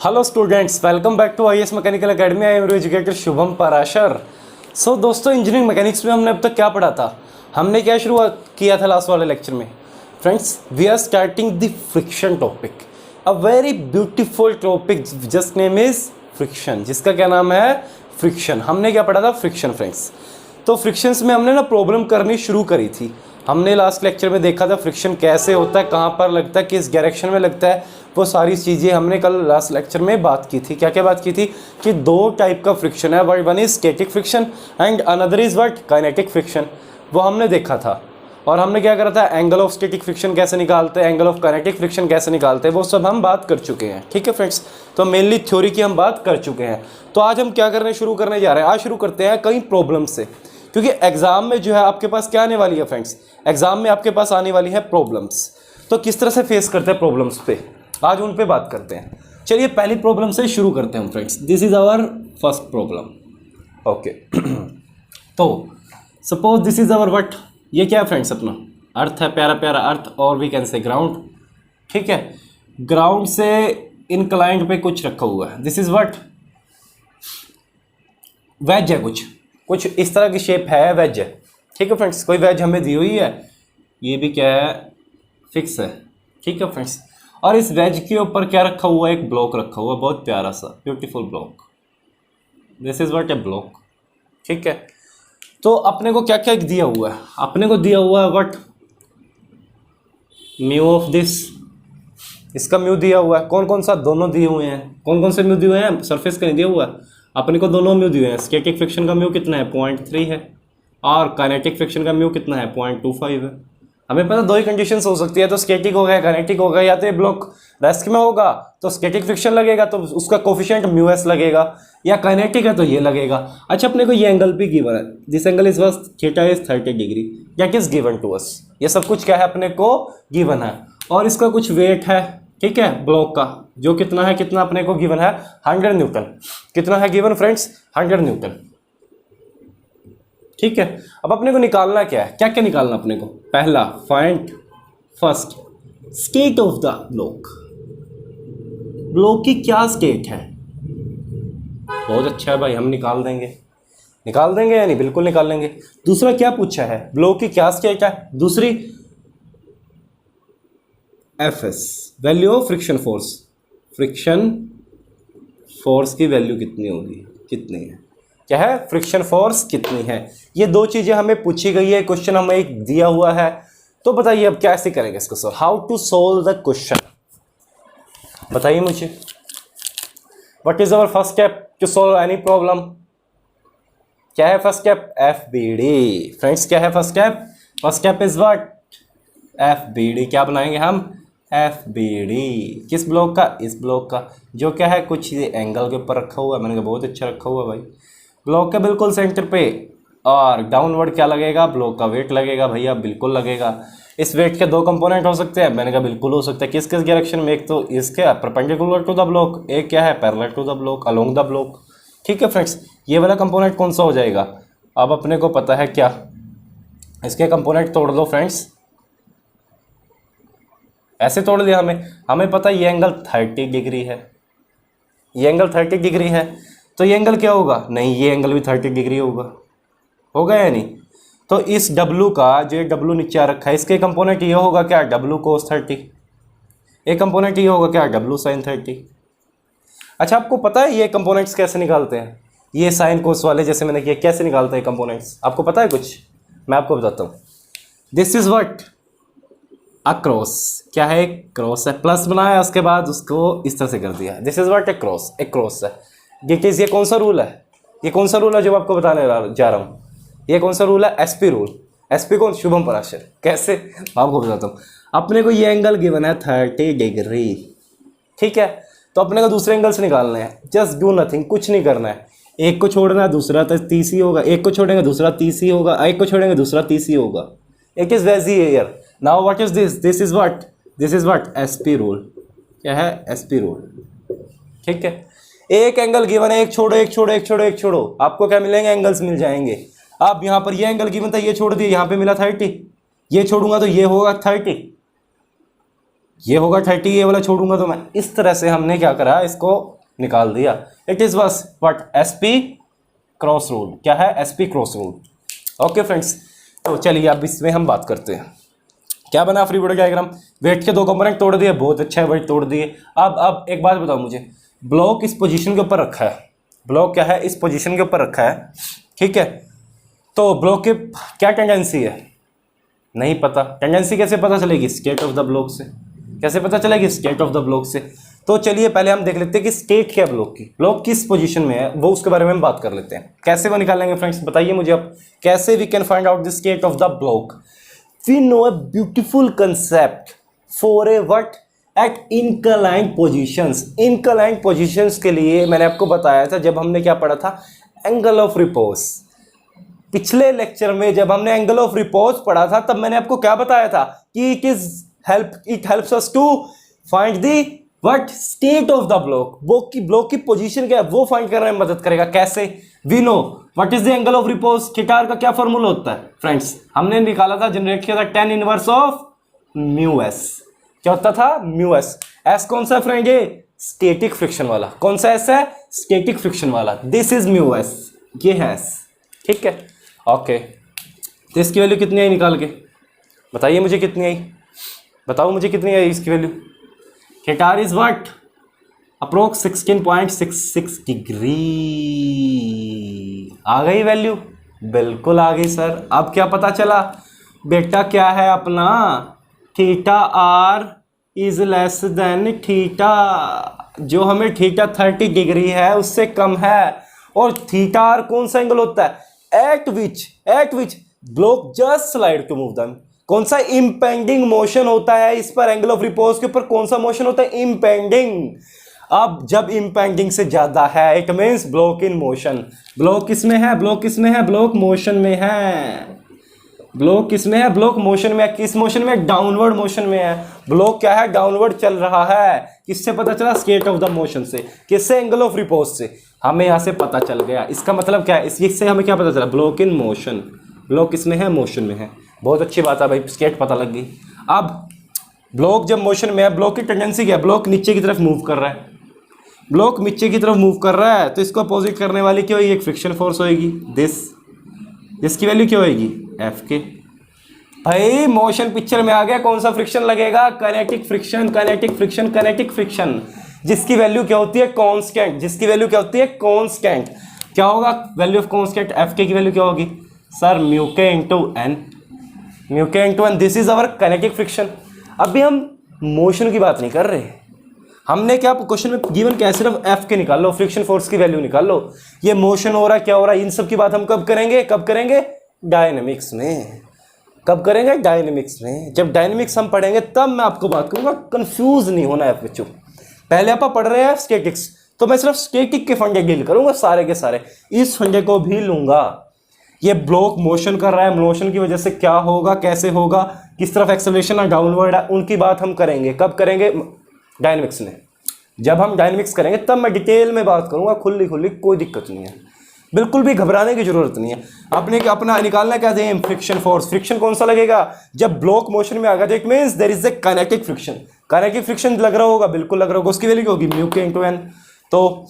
Hello students, welcome back to IAS mechanical academy. I am your educator Shubham Parashar. So दोस्तों, engineering mechanics में हमने अब तक क्या पढ़ा था? हमने क्या शुरुआत किया था लास्ट वाले लेक्चर में? Friends, we are starting the friction topic, a very beautiful topic, just name is friction, जिसका क्या नाम है? फ्रिक्शन। हमने क्या पढ़ा था? फ्रिक्शन। फ्रेंड्स, तो फ्रिक्शंस में हमने ना प्रॉब्लम करनी शुरू करी थी। हमने लास्ट लेक्चर में देखा था फ्रिक्शन कैसे होता है, कहाँ पर लगता है, किस डायरेक्शन में लगता है, वो सारी चीज़ें हमने कल लास्ट लेक्चर में बात की थी। क्या क्या बात की थी? कि दो टाइप का फ्रिक्शन है, one is static friction and another is what? Kinetic friction. वो हमने देखा था। और हमने क्या करा था? एंगल ऑफ स्टैटिक फ्रिक्शन कैसे निकालते हैं, एंगल ऑफ काइनेटिक फ्रिक्शन कैसे निकालते हैं, वो सब हम बात कर चुके हैं। ठीक है फ्रेंड्स, तो मेनली थ्योरी की हम बात कर चुके हैं। तो आज हम क्या शुरू करने जा रहे हैं? आज शुरू करते हैं कई प्रॉब्लम से, क्योंकि एग्जाम में जो है आपके पास क्या आने वाली है फ्रेंड्स? एग्जाम में आपके पास आने वाली है प्रॉब्लम्स। तो किस तरह से फेस करते हैं प्रॉब्लम्स पे, आज उन पे बात करते हैं। चलिए पहली प्रॉब्लम से शुरू करते हैं हम friends. This is our first problem. Okay तो suppose this is our what? ये क्या है फ्रेंड्स? अपना अर्थ है, प्यारा प्यारा अर्थ, और वी कैन से ग्राउंड। ठीक है, ग्राउंड से इनक्लाइंड पे कुछ रखा हुआ है। This is what? वेज है, कुछ इस तरह की शेप है, वेज है। ठीक है फ्रेंड्स, कोई वेज हमें दी हुई है, ये भी क्या है? फिक्स है। ठीक है फ्रेंड्स, और इस वेज के ऊपर क्या रखा हुआ है? एक ब्लॉक रखा हुआ है, बहुत प्यारा सा beautiful block. This is what? A block. ठीक है, तो अपने को क्या क्या दिया हुआ है? अपने को दिया हुआ है व्हाट? म्यू ऑफ दिस, इसका म्यू दिया हुआ है। कौन कौन सा? दोनों दिए हुए हैं। कौन कौन से म्यू दिए हुए हैं? सरफेस का नहीं दिया हुआ है, अपने को दोनों म्यू दिए हुए हैं। स्टैटिक फ्रिक्शन का म्यू कितना है? 0.3 है, और काइनेटिक फ्रिक्शन का म्यू कितना है? 0.25 है। हमें पता दो ही कंडीशंस हो सकती है, तो स्टैटिक होगा या काइनेटिक होगा, या तो ये ब्लॉक रेस्ट में होगा तो स्टैटिक फ्रिक्शन लगेगा तो उसका कोफिशिएंट म्यू एस लगेगा, या काइनेटिक है तो ये लगेगा। अच्छा, अपने को ये एंगल भी गिवन है। This angle is was theta is 30 degree, that is given to us. ये सब कुछ क्या है? अपने को गिवन है। और इसका कुछ वेट है, ठीक है, ब्लॉक का, जो कितना है? कितना अपने को गिवन है? 100 न्यूटन। कितना है गिवन फ्रेंड्स? 100 न्यूटन। ठीक है, अब अपने को निकालना क्या है? क्या क्या निकालना अपने को? पहला, find first state of the block. Block की क्या स्टेट है? बहुत अच्छा है भाई, हम निकाल देंगे या नहीं? बिल्कुल निकाल लेंगे। दूसरा क्या पूछा है? ब्लॉक की क्या स्टेट है? दूसरी FS, value of friction force. Friction force की वैल्यू कितनी होगी? कितनी है? क्या है? फ्रिक्शन फोर्स कितनी है? ये दो चीजें हमें पूछी गई है। क्वेश्चन हमें एक दिया हुआ है, तो बताइए अब कैसे करेंगे इसको solve? How to solve the question, बताइए मुझे। What is our first step to solve any problem? क्या है फर्स्ट स्टेप? एफबीडी। फ्रेंड्स, क्या है first step? First step is what? FBD. क्या बनाएंगे हम? एफबीडी। किस ब्लॉक का? इस ब्लॉक का, जो क्या है? कुछ एंगल के ऊपर रखा हुआ है। मैंने कहा बहुत अच्छा रखा हुआ भाई, ब्लॉक के बिल्कुल सेंटर पे। और डाउनवर्ड क्या लगेगा? ब्लॉक का वेट लगेगा भैया, बिल्कुल लगेगा। इस वेट के दो कंपोनेंट हो सकते हैं। मैंने कहा बिल्कुल हो सकता है। किस किस डायरेक्शन में? एक तो इसके परपेंडिकुलर टू द ब्लॉक, एक क्या है? Parallel to the block, along the block. ठीक है फ्रेंड्स, ये वाला कंपोनेंट कौन सा हो जाएगा? अब अपने को पता है क्या? इसके कंपोनेंट तोड़ दो फ्रेंड्स, ऐसे तोड़ दिया। हमें पता है ये एंगल 30 डिग्री है, ये एंगल 30 डिग्री है, तो ये एंगल क्या होगा? नहीं, ये एंगल भी 30 डिग्री होगा या नहीं? तो इस W का, जो W नीचे आ रखा है, इसके कंपोनेंट ये होगा क्या? W cos 30। एक कंपोनेंट ये होगा क्या? W sin 30। अच्छा, आपको पता है ये कंपोनेंट्स कैसे निकालते हैं? ये साइन कोस वाले जैसे मैंने किया, कैसे निकालते हैं कंपोनेंट्स? आपको पता है कुछ? मैं आपको बताता हूँ। This is what? अक्रॉस। क्या है? क्रॉस है, प्लस बनाया, उसके बाद उसको इस तरह से कर दिया। This is what? A cross. एक क्रॉस है। ये कौन सा रूल है? ये कौन सा रूल है जो मैं आपको बताने जा रहा हूँ? ये कौन सा रूल है? SP rule. एसपी कौन? शुभम पराशर। कैसे? मैं आपको बताता हूँ। अपने को ये एंगल गिवन है 30 डिग्री, ठीक है, तो अपने को दूसरे एंगल से निकालना है। जस्ट डू नथिंग, कुछ नहीं करना है। एक को छोड़ना है, दूसरा 30 ही होगा। एक को छोड़ेंगे, दूसरा 30 ही होगा। एक को छोड़ेंगे, दूसरा 30 ही होगा। It is veggie here. Now what is this? This is what? This is what? SP rule. क्या है? SP rule. ठीक है, एक एंगल गिवन है, एक छोड़ो, एक छोड़ो, एक छोड़ो, एक छोड़ो, आपको क्या मिलेंगे? एंगल्स मिल जाएंगे। अब यहाँ पर ये एंगल गिवन था, ये छोड़ दिया, यहाँ पे मिला 30। ये छोड़ूंगा तो ये होगा 30, ये होगा 30, ये वाला छोड़ूंगा तो मैं। इस तरह से हमने क्या करा? इसको निकाल दिया। इट इज बस व्हाट एसपी क्रॉस रूल। क्या है? SP cross rule. Okay friends, तो चलिए अब इसमें हम बात करते हैं। क्या बना फ्री बॉडी डायग्राम? वेट के दो कंपोनेंट तोड़ दिए, बहुत अच्छा है, वेट तोड़ दिए। अब एक बात बताओ मुझे, ब्लॉक इस पोजीशन के ऊपर रखा है, ब्लॉक क्या है? इस पोजीशन के ऊपर रखा है, ठीक है। तो ब्लॉक के क्या टेंडेंसी है? नहीं पता। टेंडेंसी कैसे पता चलेगी? स्टेट ऑफ द ब्लॉक से। कैसे पता चलेगी? स्टेट ऑफ द ब्लॉक से। तो चलिए पहले हम देख लेते हैं कि स्टेट क्या है ब्लॉक की, ब्लॉक किस पोजीशन में है, वो उसके बारे में हम बात कर लेते हैं। कैसे वो निकालेंगे फ्रेंड्स, बताइए मुझे अब, कैसे we can find out the state of the block. We know a beautiful concept for a what at inclined positions. Inclined positions के लिए मैंने आपको बताया था जब हमने क्या पढ़ा था, एंगल ऑफ रिपोज। पिछले लेक्चर में जब हमने एंगल ऑफ रिपोज पढ़ा था तब मैंने आपको क्या बताया था कि it helps us to find the what state of the block. Block की पोजीशन क्या है वो फाइंड करने में मदद करेगा। कैसे? We know what is the angle of repose. Theta का क्या फॉर्मूला होता है फ्रेंड्स? हमने निकाला था, जनरेट किया था, tan inverse of mu S. क्या होता था? Mu S. एस कौन सा फ्रेंड? ये स्टैटिक फ्रिक्शन वाला। कौन सा एस है? स्टैटिक फ्रिक्शन वाला। दिस इज म्यू एस, ये है एस, ठीक है। ओके, तो इसकी वैल्यू कितनी आई निकाल के बताइए मुझे, कितनी आई? बताओ मुझे कितनी आई इसकी value. Theta is what? Approx 16.66 degree. आ गई वैल्यू? बिल्कुल आ गई सर। अब क्या पता चला बेटा, क्या है अपना, theta R is less than theta, जो हमें थीटा 30 डिग्री है उससे कम है। और थीटा आर कौन सा एंगल होता है? At which block just slide to move them. कौन सा? इंपेंडिंग मोशन होता है इस पर, एंगल ऑफ रिपोज के ऊपर कौन सा मोशन होता है? इंपेंडिंग। अब जब इंपेंडिंग से ज्यादा है it means block in motion. Block किसमें है? ब्लॉक किसमें है? ब्लॉक मोशन में है। ब्लॉक किसमें है? ब्लॉक मोशन में है। किस मोशन में? डाउनवर्ड मोशन में है। ब्लॉक क्या है? डाउनवर्ड चल रहा है। किससे पता चला? स्टेट ऑफ द मोशन से। किससे? एंगल ऑफ रिपोज से। हमें यहां से पता चल गया। इसका मतलब क्या है? इससे हमें क्या पता चला? Block in motion. ब्लॉक किसमें है? मोशन में है। बहुत अच्छी बात है भाई, स्टेट पता लग गई। अब ब्लॉक जब मोशन में है, ब्लॉक की टेंडेंसी क्या है? ब्लॉक नीचे की तरफ मूव कर रहा है। ब्लॉक नीचे की तरफ मूव कर रहा है तो इसको अपोजिट करने वाली क्या होगी? एक फ्रिक्शन फोर्स होगी, जिसकी वैल्यू क्या होगी? एफ के। भाई मोशन पिक्चर में आ गया। कौन सा फ्रिक्शन लगेगा? Kinetic friction, kinetic friction, kinetic friction, जिसकी वैल्यू क्या होती है? कांस्टेंट। जिसकी वैल्यू क्या होती है? कांस्टेंट। क्या होगा वैल्यू ऑफ कांस्टेंट? एफ के की वैल्यू क्या होगी sir? Mu K into N. Mu K into N, this is our kinetic friction. अभी हम मोशन की बात नहीं कर रहे। हमने क्या क्वेश्चन में गिवन क्या है? सिर्फ एफ के निकाल लो, फ्रिक्शन फोर्स की वैल्यू निकाल लो। ये मोशन हो रहा है, क्या हो रहा है, इन सब की बात हम कब करेंगे? कब करेंगे? डायनेमिक्स में। कब करेंगे? डायनेमिक्स में। जब डायनेमिक्स हम पढ़ेंगे तब मैं आपको बात करूंगा। कंफ्यूज नहीं होना है बच्चों। पहले आप पढ़ रहे हैं स्टैटिक्स, तो मैं सिर्फ स्टैटिक के फंडे डील करूंगा, सारे के सारे। इस फंडे को भी लूंगा। ये ब्लॉक मोशन कर रहा है, मोशन की वजह से क्या होगा, कैसे होगा, किस तरफ एक्सेलरेशन है, डाउनवर्ड है, उनकी बात हम करेंगे। कब करेंगे? डायनेमिक्स में। जब हम डायनेमिक्स करेंगे तब मैं डिटेल में बात करूंगा, खुली खुली, कोई दिक्कत नहीं है। बिल्कुल भी घबराने की जरूरत नहीं है। आपने अपना निकालना क्या है? Friction force. फ्रिक्शन कौन सा लगेगा? जब ब्लॉक मोशन में आ गया, it means there is a kinetic friction. Kinetic friction लग रहा होगा, बिल्कुल लग रहा होगा। उसकी वैल्यू क्या होगी? Mu K into N. तो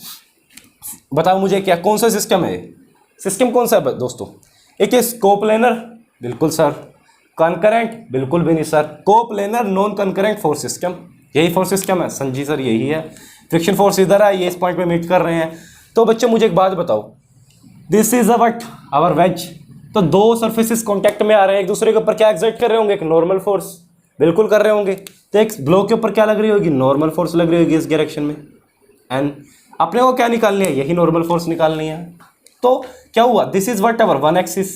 बताओ मुझे क्या, कौन सा सिस्टम है? सिस्टम कौन सा है दोस्तों? एक है कोप्लेनर, बिल्कुल सर। कॉन्करेंट, बिल्कुल भी नहीं sir. Coplanar non concurrent force system, यही फोर्स सिस्टम है संजी सर, यही है। फ्रिक्शन फोर्स इधर है, ये इस पॉइंट पे मीट कर रहे हैं। तो बच्चों मुझे एक बात बताओ, दिस इज आवर वेज। तो दो सरफेसेस कांटेक्ट में आ रहे हैं, एक दूसरे के ऊपर क्या एक्सर्ट कर रहे होंगे? एक नॉर्मल फोर्स, बिल्कुल कर रहे होंगे। तो एक ब्लॉक के ऊपर क्या लग रही होगी? नॉर्मल फोर्स लग रही होगी इस डायरेक्शन में। एंड अपने को क्या निकालनी है? यही नॉर्मल फोर्स निकालनी है। तो क्या हुआ? This is what our one axis,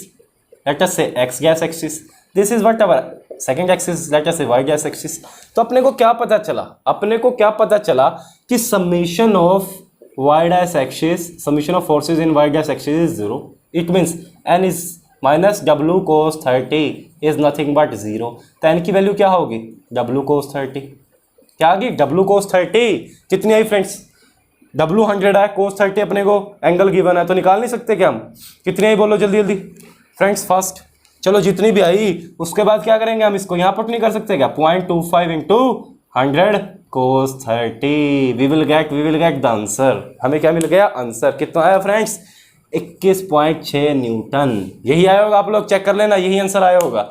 let us say X as axis. This is what our second axis, let us say Y gas axis. तो अपने को क्या पता चला? अपने को क्या पता चला कि summation of y dash axis, summation of forces in y dash axis is 0. It means n is minus w cos 30 is nothing but 0. तो n की वैल्यू क्या होगी? w cos 30। क्या आ गई? w cos 30 कितनी आई फ्रेंड्स? w 100 है, cos 30 अपने को एंगल गिवन है, तो निकाल नहीं सकते क्या हम? कितनी आई बोलो जल्दी जल्दी फ्रेंड्स, फास्ट। चलो जितनी भी आई उसके बाद क्या करेंगे हम? इसको यहाँ पुट नहीं कर सकते क्या? 0.25 into 100 cos 30 we will get the answer. हमें क्या मिल गया आंसर, कितना आया फ्रेंड्स 21.6 न्यूटन। यही आया होगा, आप लोग चेक कर लेना, यही आंसर आया होगा।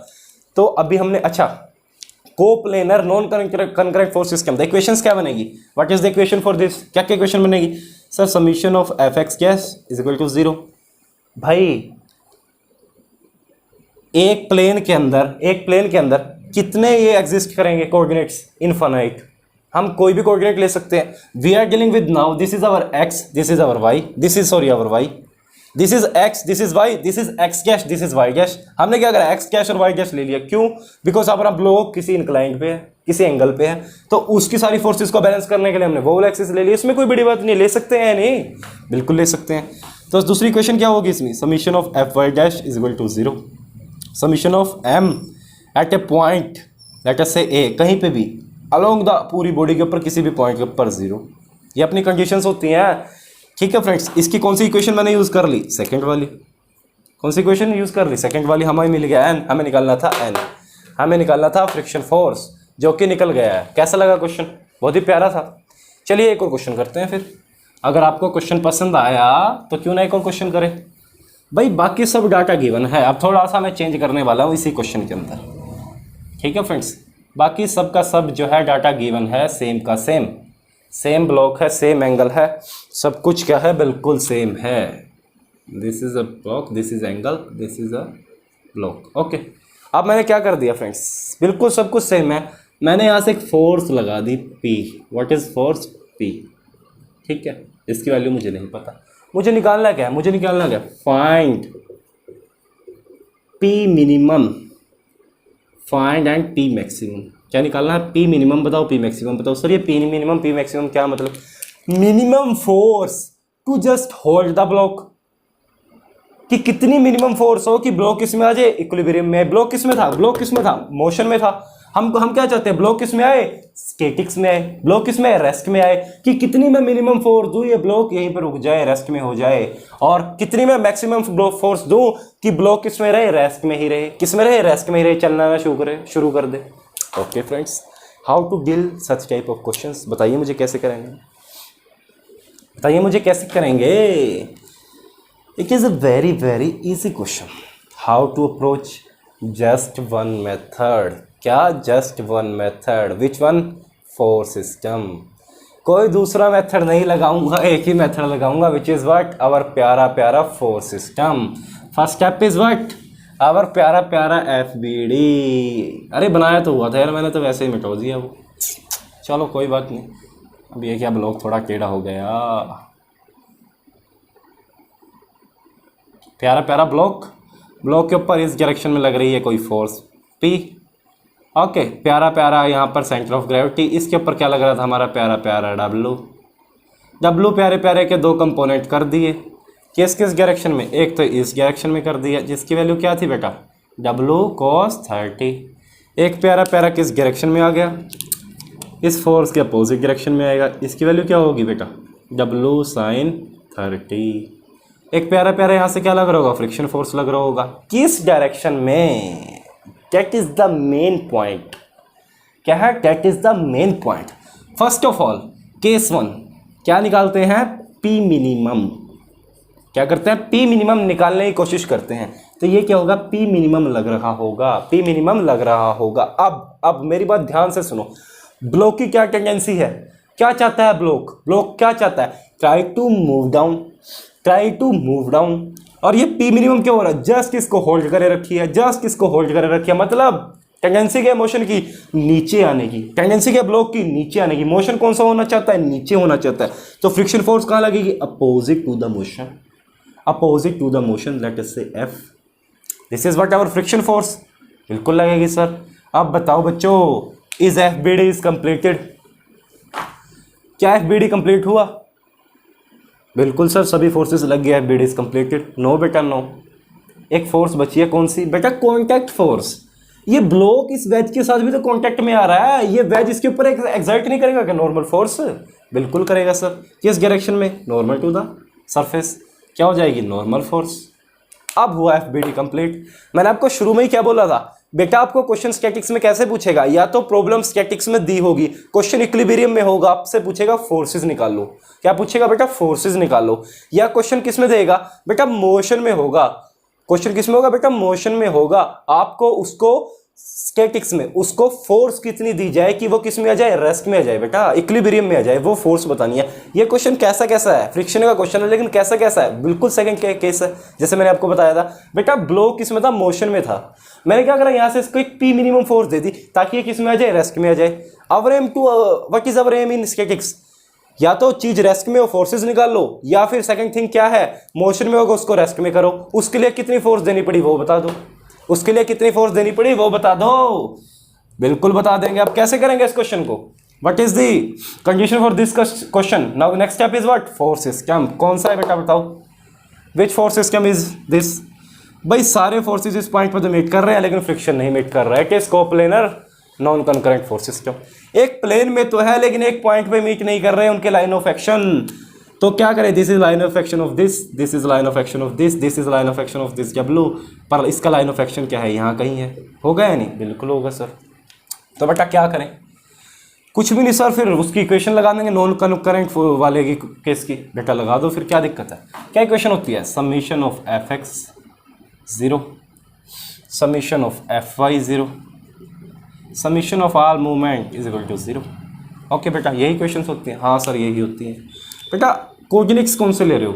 तो अभी हमने अच्छा कोप्लेनर नॉन कनकरेंट फोर्सेस के अंदर इक्वेशंस क्या बनेगी, what is the equation for this, क्या क्या इक्वेशन बनेगी sir, summation of F X gas is equal to 0। भाई एक प्लेन के अंदर कितने ये एग्जिस्ट करेंगे कोऑर्डिनेट्स, इनफाइनाइट। हम कोई भी कोऑर्डिनेट ले सकते हैं। We are dealing with now this is our X, this is our Y, this is sorry our Y, this is X, this is Y, this is X dash, this is Y dash. हमने क्या करा, X dash और Y dash ले लिया, क्यों, because हमारा block किसी inclined पे है, किसी एंगल पे है, तो उसकी सारी फोर्सेस को बैलेंस करने के लिए हमने वो वाला एक्सिस ले लिया। इसमें कोई बड़ी बात नहीं, ले सकते हैं नहीं, बिल्कुल ले सकते हैं। तो दूसरी क्वेश्चन क्या होगी इसमें, summation of F Y dash is equal to 0, summation of M at a point let us say A, कहीं पे भी अलोंग द पूरी बॉडी के ऊपर किसी भी पॉइंट के ऊपर 0। ये अपनी कंडीशंस होती हैं, ठीक है फ्रेंड्स। इसकी कौन सी इक्वेशन मैंने यूज़ कर ली, सेकंड वाली। कौन सी इक्वेशन यूज़ कर ली, सेकंड वाली। हमें मिल गया एन, हमें निकालना था एन, हमें निकालना था फ्रिक्शन फोर्स, जो कि निकल गया है। कैसा लगा क्वेश्चन, बहुत ही प्यारा था। चलिए एक और क्वेश्चन करते हैं फिर। अगर आपको क्वेश्चन पसंद आया तो क्यों ना एक और क्वेश्चन करें भाई, बाकी सब डाटा गिवन है। अब थोड़ा सा मैं चेंज करने वाला हूँ इसी क्वेश्चन के अंदर, ठीक है फ्रेंड्स। बाकी सब का सब जो है डाटा गिवन है, सेम का सेम, सेम ब्लॉक है, सेम एंगल है, सब कुछ क्या है, बिल्कुल सेम है। This is a block, this is angle, this is a block, okay. अब मैंने क्या कर दिया फ्रेंड्स, बिल्कुल सब कुछ सेम है। मैंने यहाँ से एक फोर्स लगा दी P, what is force P, ठीक है। इसकी वैल्यू मुझे नहीं पता, मुझे निकालना क्या है, मुझे निकालना क्या, find P minimum, find and P maximum. क्या निकालना है, P मिनिमम बताओ, P मैक्सिमम बताओ। सर ये P मिनिमम P मैक्सिमम क्या मतलब, minimum force to just hold the block, कि कितनी मिनिमम फोर्स हो कि ब्लॉक किस में आ जाए, इक्विलिब्रियम में। ब्लॉक किस में था, ब्लॉक किस में था, मोशन में था। हम क्या चाहते हैं, ब्लॉक किस में आए, स्टैटिक्स में आए। ब्लॉक किस में, रेस्ट में आए, कि कितनी में मिनिमम फोर्स दूं ये ब्लॉक यहीं पर रुक जाए, रेस्ट में हो जाए, और कितनी में मैक्सिमम फोर्स दूं कि ब्लॉक किस में रहे, रेस्ट में ही रहे। किस में रहे, रेस्ट में ही रहे, चलना ना शुरू कर दे। Okay friends, how to deal such type of questions, बताइए मुझे कैसे करेंगे, बताइए मुझे कैसे करेंगे। It is a very very easy question. How to approach, just one method. क्या, just one method, which one, force system. कोई दूसरा मेथड नहीं लगाऊंगा, एक ही मेथड लगाऊंगा, विच इज़ व्हाट, आवर प्यारा प्यारा force system. First step is what, our प्यारा प्यारा FBD। अरे बनाया तो हुआ था यार मैंने, तो वैसे ही मिटा दिया वो, चलो कोई बात नहीं। अब ये क्या, ब्लॉक थोड़ा टेढ़ा हो गया, प्यारा प्यारा ब्लॉक के ऊपर इस डायरेक्शन में लग रही है कोई फोर्स P, ओके। प्यारा प्यारा यहाँ पर सेंटर ऑफ ग्रेविटी, इसके ऊपर क्या लग रहा था, हमारा प्यारा प्यारा W प्यारे प्यारे के दो कंपोनेंट कर दिए, किस किस डायरेक्शन में, एक तो इस डायरेक्शन में कर दिया, जिसकी वैल्यू क्या थी बेटा, W cos 30। एक प्यारा प्यारा किस डायरेक्शन में आ गया, इस फोर्स के अपोजिट डायरेक्शन में आएगा, इसकी वैल्यू क्या होगी बेटा, W sin 30। एक प्यारा प्यारा यहाँ से क्या लग रहा होगा, फ्रिक्शन फोर्स लग रहा होगा, किस डायरेक्शन में, that is the main point. क्या है, that is the main point. First of all case 1 क्या निकालते हैं, P मिनिमम। क्या करते हैं, P मिनिमम निकालने की कोशिश करते हैं। तो ये क्या होगा, P मिनिमम लग रहा होगा, P मिनिमम लग रहा होगा। अब मेरी बात ध्यान से सुनो, ब्लॉक की क्या टेंडेंसी है, क्या चाहता है ब्लॉक क्या चाहता है, ट्राई टू मूव डाउन। और ये P मिनिमम क्या हो रहा है, जस्ट इसको होल्ड करे रखी है, मतलब टेंडेंसी क्या, मोशन की नीचे आने की, टेंडेंसी क्या, ब्लॉक की नीचे आने की। मोशन कौन सा होना चाहता है, नीचे होना चाहता है। तो फ्रिक्शन फोर्स कहाँ लगेगी, opposite to the motion, let us say F। This is what our friction force, बिल्कुल लगेगी सर। अब बताओ बच्चों, इज FBD इज कंप्लीटेड, क्या FBD कंप्लीट हुआ, बिल्कुल सर, सभी फोर्सेस लग गया, FBD इज कंप्लीटेड। नो बेटा नो, एक फोर्स बची है, कौन सी बेटा, कॉन्टैक्ट फोर्स। ये ब्लॉक इस वेज के साथ भी तो कॉन्टैक्ट में आ रहा है, ये वेज इसके ऊपर एक्सर्ट नहीं करेगा क्या, नॉर्मल फोर्स, बिल्कुल करेगा सर। किस डायरेक्शन में, नॉर्मल टू द सरफेस, क्या हो जाएगी, नॉर्मल फोर्स। अब हुआ FBD कंप्लीट। मैंने आपको शुरू में ही क्या बोला था, बेटा आपको क्वेश्चन स्टैटिक्स में कैसे पूछेगा, या तो प्रॉब्लम स्टैटिक्स में दी होगी, क्वेश्चन इक्विलिब्रियम में होगा, आपसे पूछेगा फोर्सेस निकाल लो। क्या पूछेगा बेटा, फोर्सेस निकाल लो। या क्वेश्चन किस में देगा बेटा, मोशन में होगा। क्वेश्चन किस में होगा बेटा, मोशन में होगा। आपको उसको स्टैटिक्स में उसको फोर्स कितनी दी जाए कि वो किस में आ जाए, रेस्ट में आ जाए बेटा, इक्विलिब्रियम में आ जाए, वो फोर्स बतानी है। ये क्वेश्चन कैसा कैसा है, फ्रिक्शन का क्वेश्चन है, लेकिन कैसा कैसा है, बिल्कुल सेकंड केस है। जैसे मैंने आपको बताया था बेटा, ब्लो किस में था, मोशन में था। मैंने क्या करा, यहां से इसको एक पी मिनिमम फोर्स दे दी ताकि ये किस में आ जाए, रेस्ट में आ जाए। Our aim to what is our aim in statics, या तो चीज रेस्ट में हो, फोर्सेस निकाल लो, या फिर सेकंड थिंग क्या है, मोशन में होगा उसको रेस्ट में करो। उसके लिए कितनी फोर्स देनी पड़ी वो बता दो, उसके लिए कितनी फोर्स देनी पड़ी वो बता दो। बिल्कुल बता देंगे। आप कैसे करेंगे इस क्वेश्चन को, what is the condition for this question. Now next step is what, force system. कौन सा है बेटा बताओ, which force system is this. भाई सारे फोर्सेस इस पॉइंट पर तो मीट कर रहे हैं, लेकिन फ्रिक्शन नहीं मीट कर रहा है। It is coplanar non concurrent force system. एक प्लेन में तो है, लेकिन एक पॉइंट पे मीट नहीं कर रहे हैं उनके लाइन ऑफ एक्शन। तो क्या करें, this is line of action of this, this is line of action of this, this is line of action of this W. पर इसका लाइन ऑफ एक्शन क्या है, यहाँ कहीं है। होगा या नहीं, बिल्कुल होगा सर। तो बेटा क्या करें, कुछ भी नहीं सर, फिर उसकी इक्वेशन लगा देंगे नॉन कंकरेंट वाले की केस की। बेटा लगा दो, फिर क्या दिक्कत है। क्या इक्वेशन होती है, summation of F X 0, summation of F Y 0, summation of all movement is equal to 0। Okay बेटा, यही क्वेश्चंस होती हैं। हाँ सर यही होती हैं। बेटा कोऑर्डिनेट्स कौन से ले रहे हो,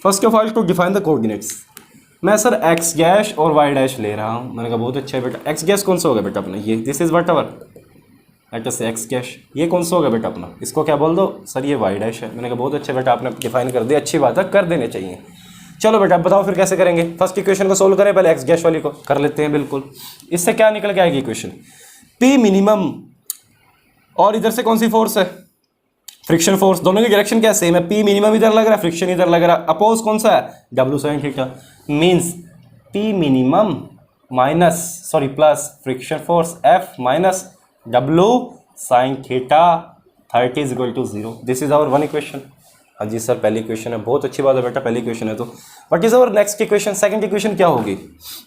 first of all to define the coordinates. मैं सर एक्स डैश और वाई डैश ले रहा हूँ। मैंने कहा बहुत अच्छा है बेटा। एक्स डैश कौन सा होगा बेटा अपना, ये this is what ever late us say x dash. ये कौन सा होगा बेटा अपना, इसको क्या बोल दो सर, ये वाई डैश है। मैंने कहा बहुत अच्छा बेटा, आपने डिफाइन कर दिया, अच्छी बात है, कर देने चाहिए। चलो बेटा बताओ फिर कैसे करेंगे। फर्स्ट इक्वेशन को सोल्व करें, पहले एक्स डैश वाली को कर लेते हैं। बिल्कुल, इससे क्या निकल के आएगी इक्वेशन, पी मिनिमम, और इधर से कौन सी फोर्स है, फ्रिक्शन फोर्स। दोनों की डायरेक्शन क्या सेम है, पी मिनिमम इधर लग रहा है, फ्रिक्शन इधर लग रहा है। अपोज कौन सा है, W sine theta. Means P minimum minus sorry plus friction force F minus W sine theta 30 is equal to 0। This is our one equation. हाँ जी सर पहली इक्वेशन है, बहुत अच्छी बात है बेटा, पहली इक्वेशन है। तो what is our next equation, second equation क्या होगी,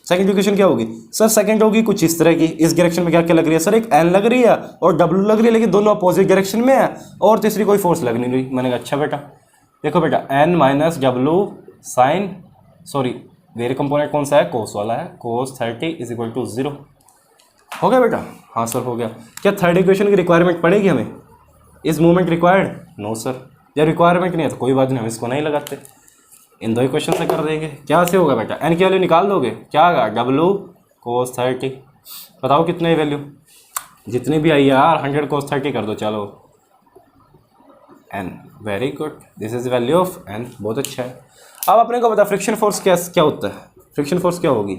सेकंड इक्वेशन क्या होगी सर, सेकंड होगी कुछ इस तरह की। इस डायरेक्शन में क्या क्या लग रही है सर, एक एन लग रही है और डब्ल्यू लग रही है, लेकिन दोनों अपोजिट डायरेक्शन में है, और तीसरी कोई फोर्स लग नहीं रही। मैंने कहा अच्छा बेटा, देखो बेटा N minus W sine sorry very component कौन सा है, कोस वाला है, कोस 30 इज इक्वल टू 0। हो गया बेटा, हाँ सर हो गया। क्या थर्ड इक्वेशन की रिक्वायरमेंट पड़ेगी हमें, is movement required, no sir. या रिक्वायरमेंट नहीं है तो कोई बात नहीं, हम इसको नहीं लगाते, इन दो इक्वेशन से कर देंगे। क्या से होगा बेटा, एन की वैल्यू निकाल दोगे, क्या आएगा डब्ल्यू कोस 30। बताओ कितने वैल्यू, जितनी भी आई यार 100 कोस 30 कर दो, चलो N, very good, this is value of N, बहुत अच्छा है। अब अपने को बता फ्रिक्शन फोर्स क्या क्या होता है, फ्रिक्शन फोर्स क्या होगी,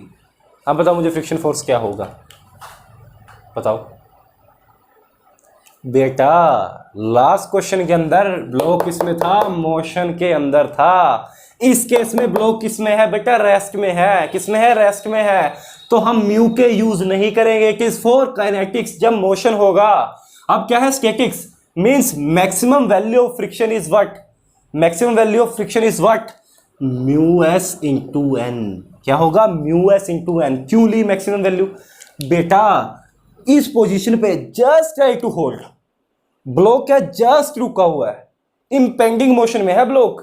अब बताओ मुझे फ्रिक्शन फोर्स क्या होगा, बताओ बेटा। लास्ट क्वेश्चन के अंदर ब्लॉक किसमें था, मोशन के अंदर था। इस केस में ब्लॉक किसमें है बेटा, रेस्ट में है। किसमें है, रेस्ट में है। तो हम म्यू के यूज नहीं करेंगे, इट इज फॉर काइनेटिक्स, जब मोशन होगा। अब क्या है statics, means maximum value of friction is what, maximum value of friction is what, mu S into N. क्या होगा, म्यू एस इंटू एन। क्यों ली मैक्सिमम वैल्यू बेटा, इस पोजीशन पे just try to hold, block क्या जस्ट रुका हुआ है, इंपेंडिंग मोशन में है ब्लॉक।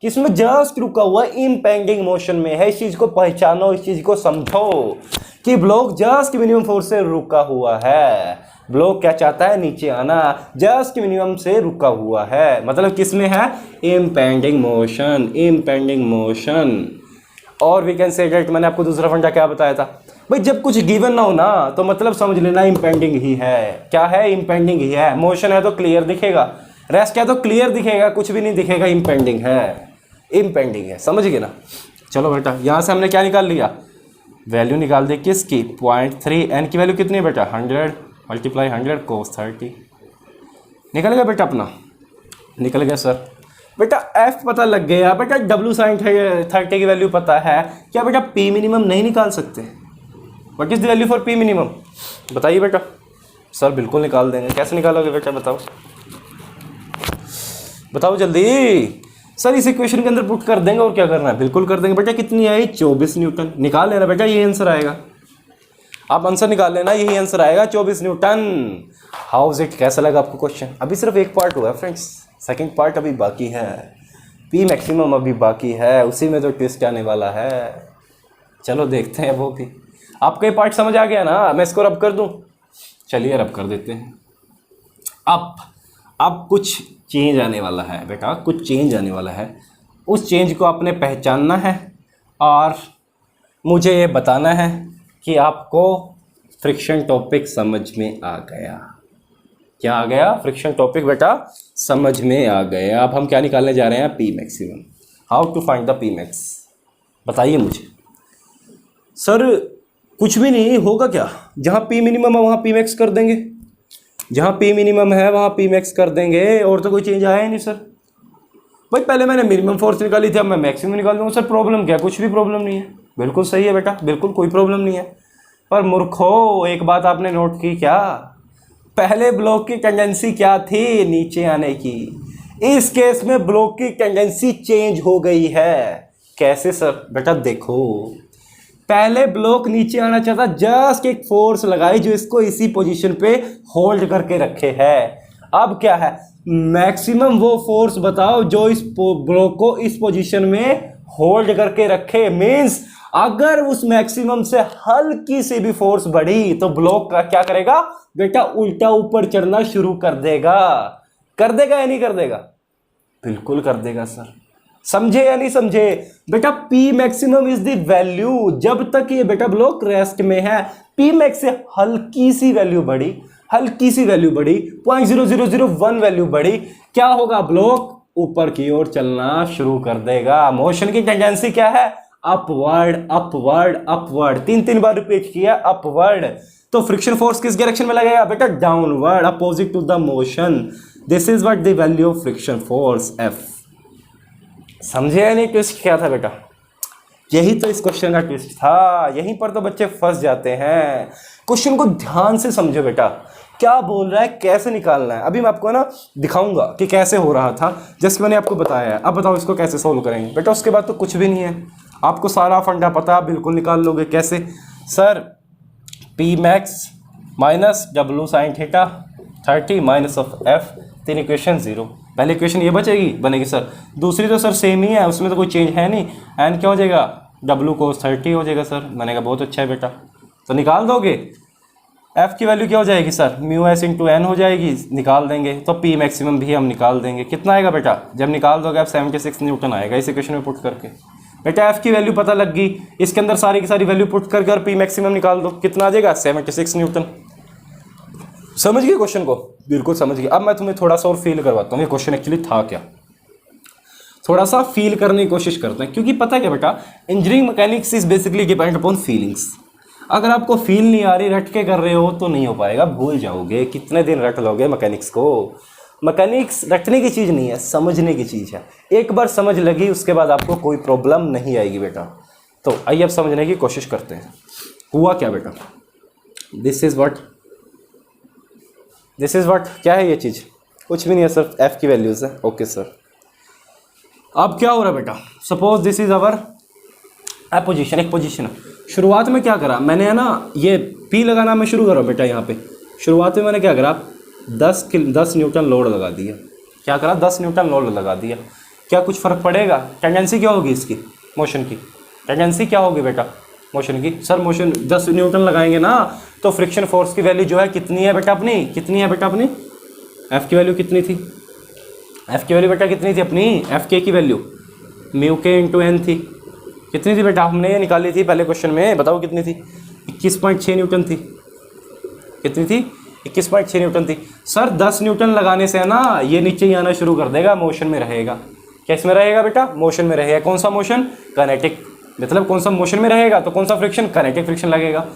किसमें, जस्ट रुका हुआ है, इंपेंडिंग मोशन में है। इस चीज को पहचानो, इस चीज को समझो कि ब्लॉक जस्ट मिनिमम फोर्स से रुका हुआ है। ब्लॉक क्या चाहता है, नीचे आना, जस्ट मिनिमम से रुका हुआ है, मतलब किसमें है, इंपेंडिंग मोशन, इंपेंडिंग मोशन। और वी कैन से दैट, मैंने आपको दूसरा फंडा क्या बताया था भाई, जब कुछ गिवन ना हो ना तो मतलब समझ लेना इंपेंडिंग ही है। क्या है, इंपेंडिंग ही है। मोशन है तो क्लियर दिखेगा, रेस्ट है तो क्लियर दिखेगा, कुछ भी नहीं दिखेगा, इंपेंडिंग है, इंपेंडिंग है, समझ गए ना। चलो बेटा यहाँ से हमने क्या निकाल लिया, वैल्यू निकाल दी किसकी, 0.3। एन की वैल्यू कितनी है बेटा, 100 मल्टीप्लाई 100 कोस 30। निकल गया बेटा अपना, निकल गया सर। बेटा एफ पता लग गया बेटा, डब्ल्यू साइन 30 की वैल्यू पता है, क्या बेटा पी मिनिमम नहीं निकाल सकते, what is the value for P minimum, बताइए बेटा। सर बिल्कुल निकाल देंगे, कैसे निकालोगे बेटा बताओ, बताओ जल्दी। सर इस इक्वेशन के अंदर पुट कर देंगे, और क्या करना है, बिल्कुल कर देंगे बेटा। कितनी आई, 24 न्यूटन। निकाल लेना बेटा, ये आंसर आएगा। आप आंसर निकाल लेना, यही आंसर आएगा 24 न्यूटन। हाउ इट, कैसा लगा आपको क्वेश्चन? अभी सिर्फ एक पार्ट हुआ है फ्रेंड्स, सेकंड पार्ट अभी बाकी है, पी मैक्सिमम अभी बाकी है, उसी में तो ट्विस्ट आने वाला है। चलो देखते हैं वो भी। आपको ये पार्ट समझ आ गया ना? मैं इसको रब कर दूं? चलिए रब कर देते हैं। अब कुछ चेंज आने वाला है बेटा, कुछ चेंज आने वाला है। उस चेंज को आपने पहचानना है और मुझे ये बताना है कि आपको फ्रिक्शन टॉपिक समझ में आ गया। क्या आ गया? फ्रिक्शन टॉपिक बेटा समझ में आ गया। अब हम क्या निकालने जा रहे हैं? P maximum. How to find the P max, बताइए मुझे। सर कुछ भी नहीं होगा क्या? जहाँ पी मिनिमम है वहाँ पी मैक्स कर देंगे, जहाँ पी मिनिमम है वहाँ पी मैक्स कर देंगे, और तो कोई चेंज आया ही नहीं सर। भाई पहले मैंने मिनिमम फोर्स निकाली थी, अब मैं मैक्सिमम निकाल दूँगा। सर प्रॉब्लम क्या? कुछ भी प्रॉब्लम नहीं है, बिल्कुल सही है बेटा, बिल्कुल कोई प्रॉब्लम नहीं है। पर मूर्खो, एक बात आपने नोट की क्या? पहले ब्लॉक की टेंडेंसी क्या थी? नीचे आने की। इस केस में ब्लॉक की टेंडेंसी चेंज हो गई है। कैसे सर? बेटा देखो, पहले ब्लॉक नीचे आना चाहता, जस्ट एक फोर्स लगाई जो इसको इसी पोजीशन पे होल्ड करके रखे है। अब क्या है? मैक्सिमम वो फोर्स बताओ जो इस ब्लॉक को इस पोजीशन में होल्ड करके रखे। मींस अगर उस मैक्सिमम से हल्की सी भी फोर्स बढ़ी तो ब्लॉक का क्या करेगा बेटा? उल्टा ऊपर चढ़ना शुरू कर देगा। कर देगा या नहीं कर देगा? बिल्कुल कर देगा सर। समझे या नहीं समझे? बेटा P maximum is the value, जब तक ये बेटा ब्लॉक रेस्ट में है, P मैक्स से हल्की सी वैल्यू बढ़ी, हल्की सी वैल्यू बढ़ी, 0.0001 वैल्यू बढ़ी, क्या होगा? ब्लॉक ऊपर की ओर चलना शुरू कर देगा। मोशन की टेंडेंसी क्या है? Upward, upward, upward. 3 बार रिपीट किया, अपवर्ड। तो फ्रिक्शन फोर्स किस डायरेक्शन में लगेगा बेटा? Downward, opposite to the motion. This is what the value of friction force F। समझे या नहीं? ट्विस्ट क्या था बेटा? यही तो इस क्वेश्चन का ट्विस्ट था। यहीं पर तो बच्चे फंस जाते हैं। क्वेश्चन को ध्यान से समझो बेटा, क्या बोल रहा है, कैसे निकालना है। अभी मैं आपको ना दिखाऊंगा कि कैसे हो रहा था, जैसे मैंने आपको बताया है। अब बताओ इसको कैसे सोल्व करेंगे बेटा? उसके बाद तो कुछ भी नहीं है, आपको सारा फंडा पता, आप बिल्कुल निकाल लोगे। कैसे sir? P max minus W sign theta 30 minus of F, 3 equation 0। पहले इक्वेशन ये बचेगी, बनेगी सर। दूसरी तो सर सेम ही है, उसमें तो कोई चेंज है नहीं। एन क्या हो जाएगा? डब्लू कोस 30 हो जाएगा सर। बनेगा, बहुत अच्छा है बेटा। तो निकाल दोगे। एफ की वैल्यू क्या हो जाएगी sir? Mu S into N हो जाएगी, निकाल देंगे। तो पी मैक्सिमम भी हम निकाल देंगे। कितना आएगा बेटा? जब निकाल दोगे आप 76 न्यूटन आएगा इस इक्वेशन में पुट करके। बेटा एफ की वैल्यू पता लग गई, इसके अंदर सारी की सारी वैल्यू पुट करके और पी मैक्सिमम निकाल दो। कितना आ जाएगा? 76 न्यूटन। समझ गए क्वेश्चन को? बिल्कुल समझ गए। अब मैं तुम्हें थोड़ा सा और फील करवाता हूँ ये क्वेश्चन एक्चुअली था क्या। थोड़ा सा फील करने की कोशिश करते हैं, क्योंकि पता है क्या बेटा, engineering mechanics is basically depend upon feelings. अगर आपको फील नहीं आ रही, रट के कर रहे हो तो नहीं हो पाएगा, भूल जाओगे। कितने दिन रट लोगे मैकेनिक्स को? मैकेनिक्स रटने की चीज़ नहीं है, समझने की चीज़ है। एक बार समझ लगी उसके बाद आपको कोई प्रॉब्लम नहीं आएगी बेटा। तो आइए अब समझने की कोशिश करते हैं। हुआ क्या बेटा? This is what, this is what. क्या है ये चीज़? कुछ भी नहीं है सर, एफ की वैल्यूज है। Okay sir. अब क्या हो रहा है बेटा? Suppose this is our position, एक पोजीशन है। शुरुआत में क्या करा मैंने, है ना, ये पी लगाना मैं शुरू करा बेटा। यहाँ पे शुरुआत में मैंने क्या करा, 10 न्यूटन लोड लगा दिया। क्या करा? 10 न्यूटन लोड लगा दिया। क्या कुछ फ़र्क पड़ेगा? टेंडेंसी क्या होगी इसकी? मोशन की टेंडेंसी क्या होगी बेटा? मोशन की। सर मोशन 10 न्यूटन लगाएंगे ना, तो फ्रिक्शन फोर्स की वैल्यू जो है कितनी है बेटा अपनी? कितनी है बेटा अपनी? एफ की वैल्यू कितनी थी? एफ की वैल्यू बेटा कितनी थी अपनी? एफ के की value mu K into N थी। कितनी थी बेटा? हमने ये निकाली थी पहले क्वेश्चन में, बताओ कितनी थी? 21.6 न्यूटन थी। कितनी थी? 21.6 न्यूटन थी। सर 10 न्यूटन लगाने से है ना, ये नीचे ही आना शुरू कर देगा, मोशन में रहेगा। कैसे में रहेगा बेटा? मोशन में रहेगा। कौन सा मोशन? काइनेटिक। मतलब कौन सा मोशन में रहेगा तो कौन सा फ्रिक्शन? काइनेटिक फ्रिक्शन लगेगा।